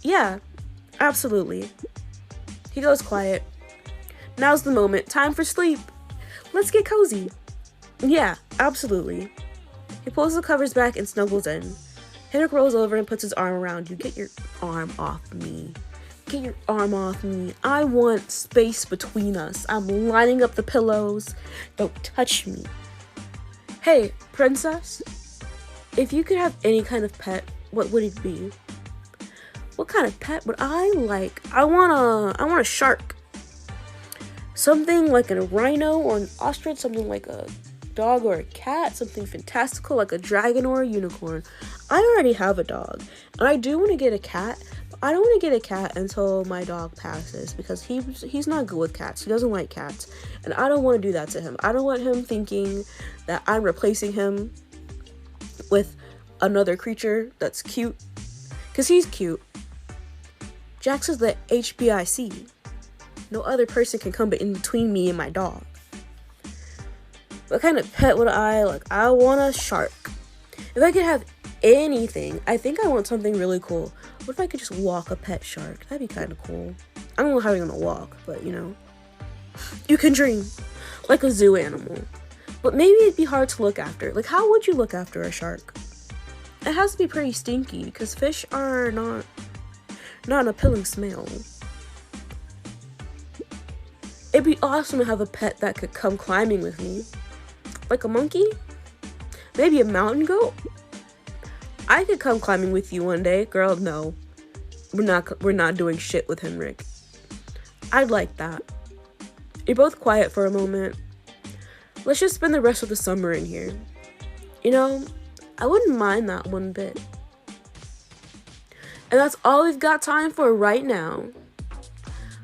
Yeah, absolutely. He goes quiet. Now's the moment. Time for sleep. Let's get cozy. Yeah, absolutely. He pulls the covers back and snuggles in. Henrik rolls over and puts his arm around you. Get your arm off me. Get your arm off me. I want space between us. I'm lining up the pillows. Don't touch me. Hey, Princess. If you could have any kind of pet, what would it be? What kind of pet would I like? I want a shark. Something like a rhino or an ostrich, something like a dog or a cat, something fantastical like a dragon or a unicorn. I already have a dog, and I do want to get a cat, but I don't want to get a cat until my dog passes because he's not good with cats. He doesn't like cats, and I don't want to do that to him. I don't want him thinking that I'm replacing him with another creature that's cute, because he's cute. Jax is the HBIC. No other person can come in between me and my dog. What kind of pet would I like? I want a shark. If I could have anything, I think I want something really cool. What if I could just walk a pet shark? That'd be kind of cool. I don't know how you're gonna walk, but you know. You can dream. Like a zoo animal. But maybe it'd be hard to look after. Like, how would you look after a shark? It has to be pretty stinky because fish are not an appealing smell. It'd be awesome to have a pet that could come climbing with me. Like a monkey? Maybe a mountain goat? I could come climbing with you one day. Girl, no. We're not doing shit with Henrik. I'd like that. You're both quiet for a moment. Let's just spend the rest of the summer in here. You know, I wouldn't mind that one bit. And that's all we've got time for right now.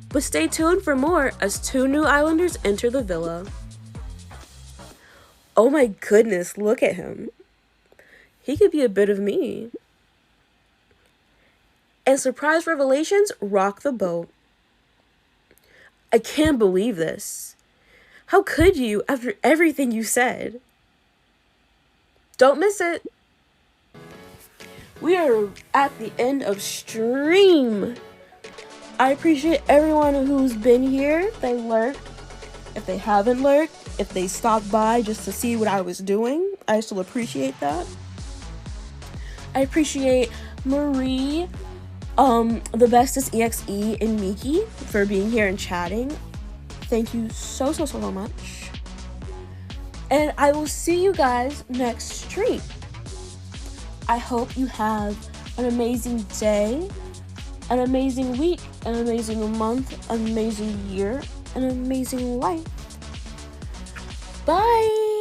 But stay tuned for more as 2 new islanders enter the villa. Oh my goodness, look at him. He could be a bit of me. And surprise revelations rock the boat. I can't believe this. How could you after everything you said? Don't miss it. We are at the end of stream. I appreciate everyone who's been here. They lurked. If they haven't lurked, if they stopped by just to see what I was doing, I still appreciate that. I appreciate Marie, the bestest EXE, and Miki for being here and chatting. Thank you so much. And I will see you guys next stream. I hope you have an amazing day, an amazing week, an amazing month, an amazing year, an amazing life. Bye!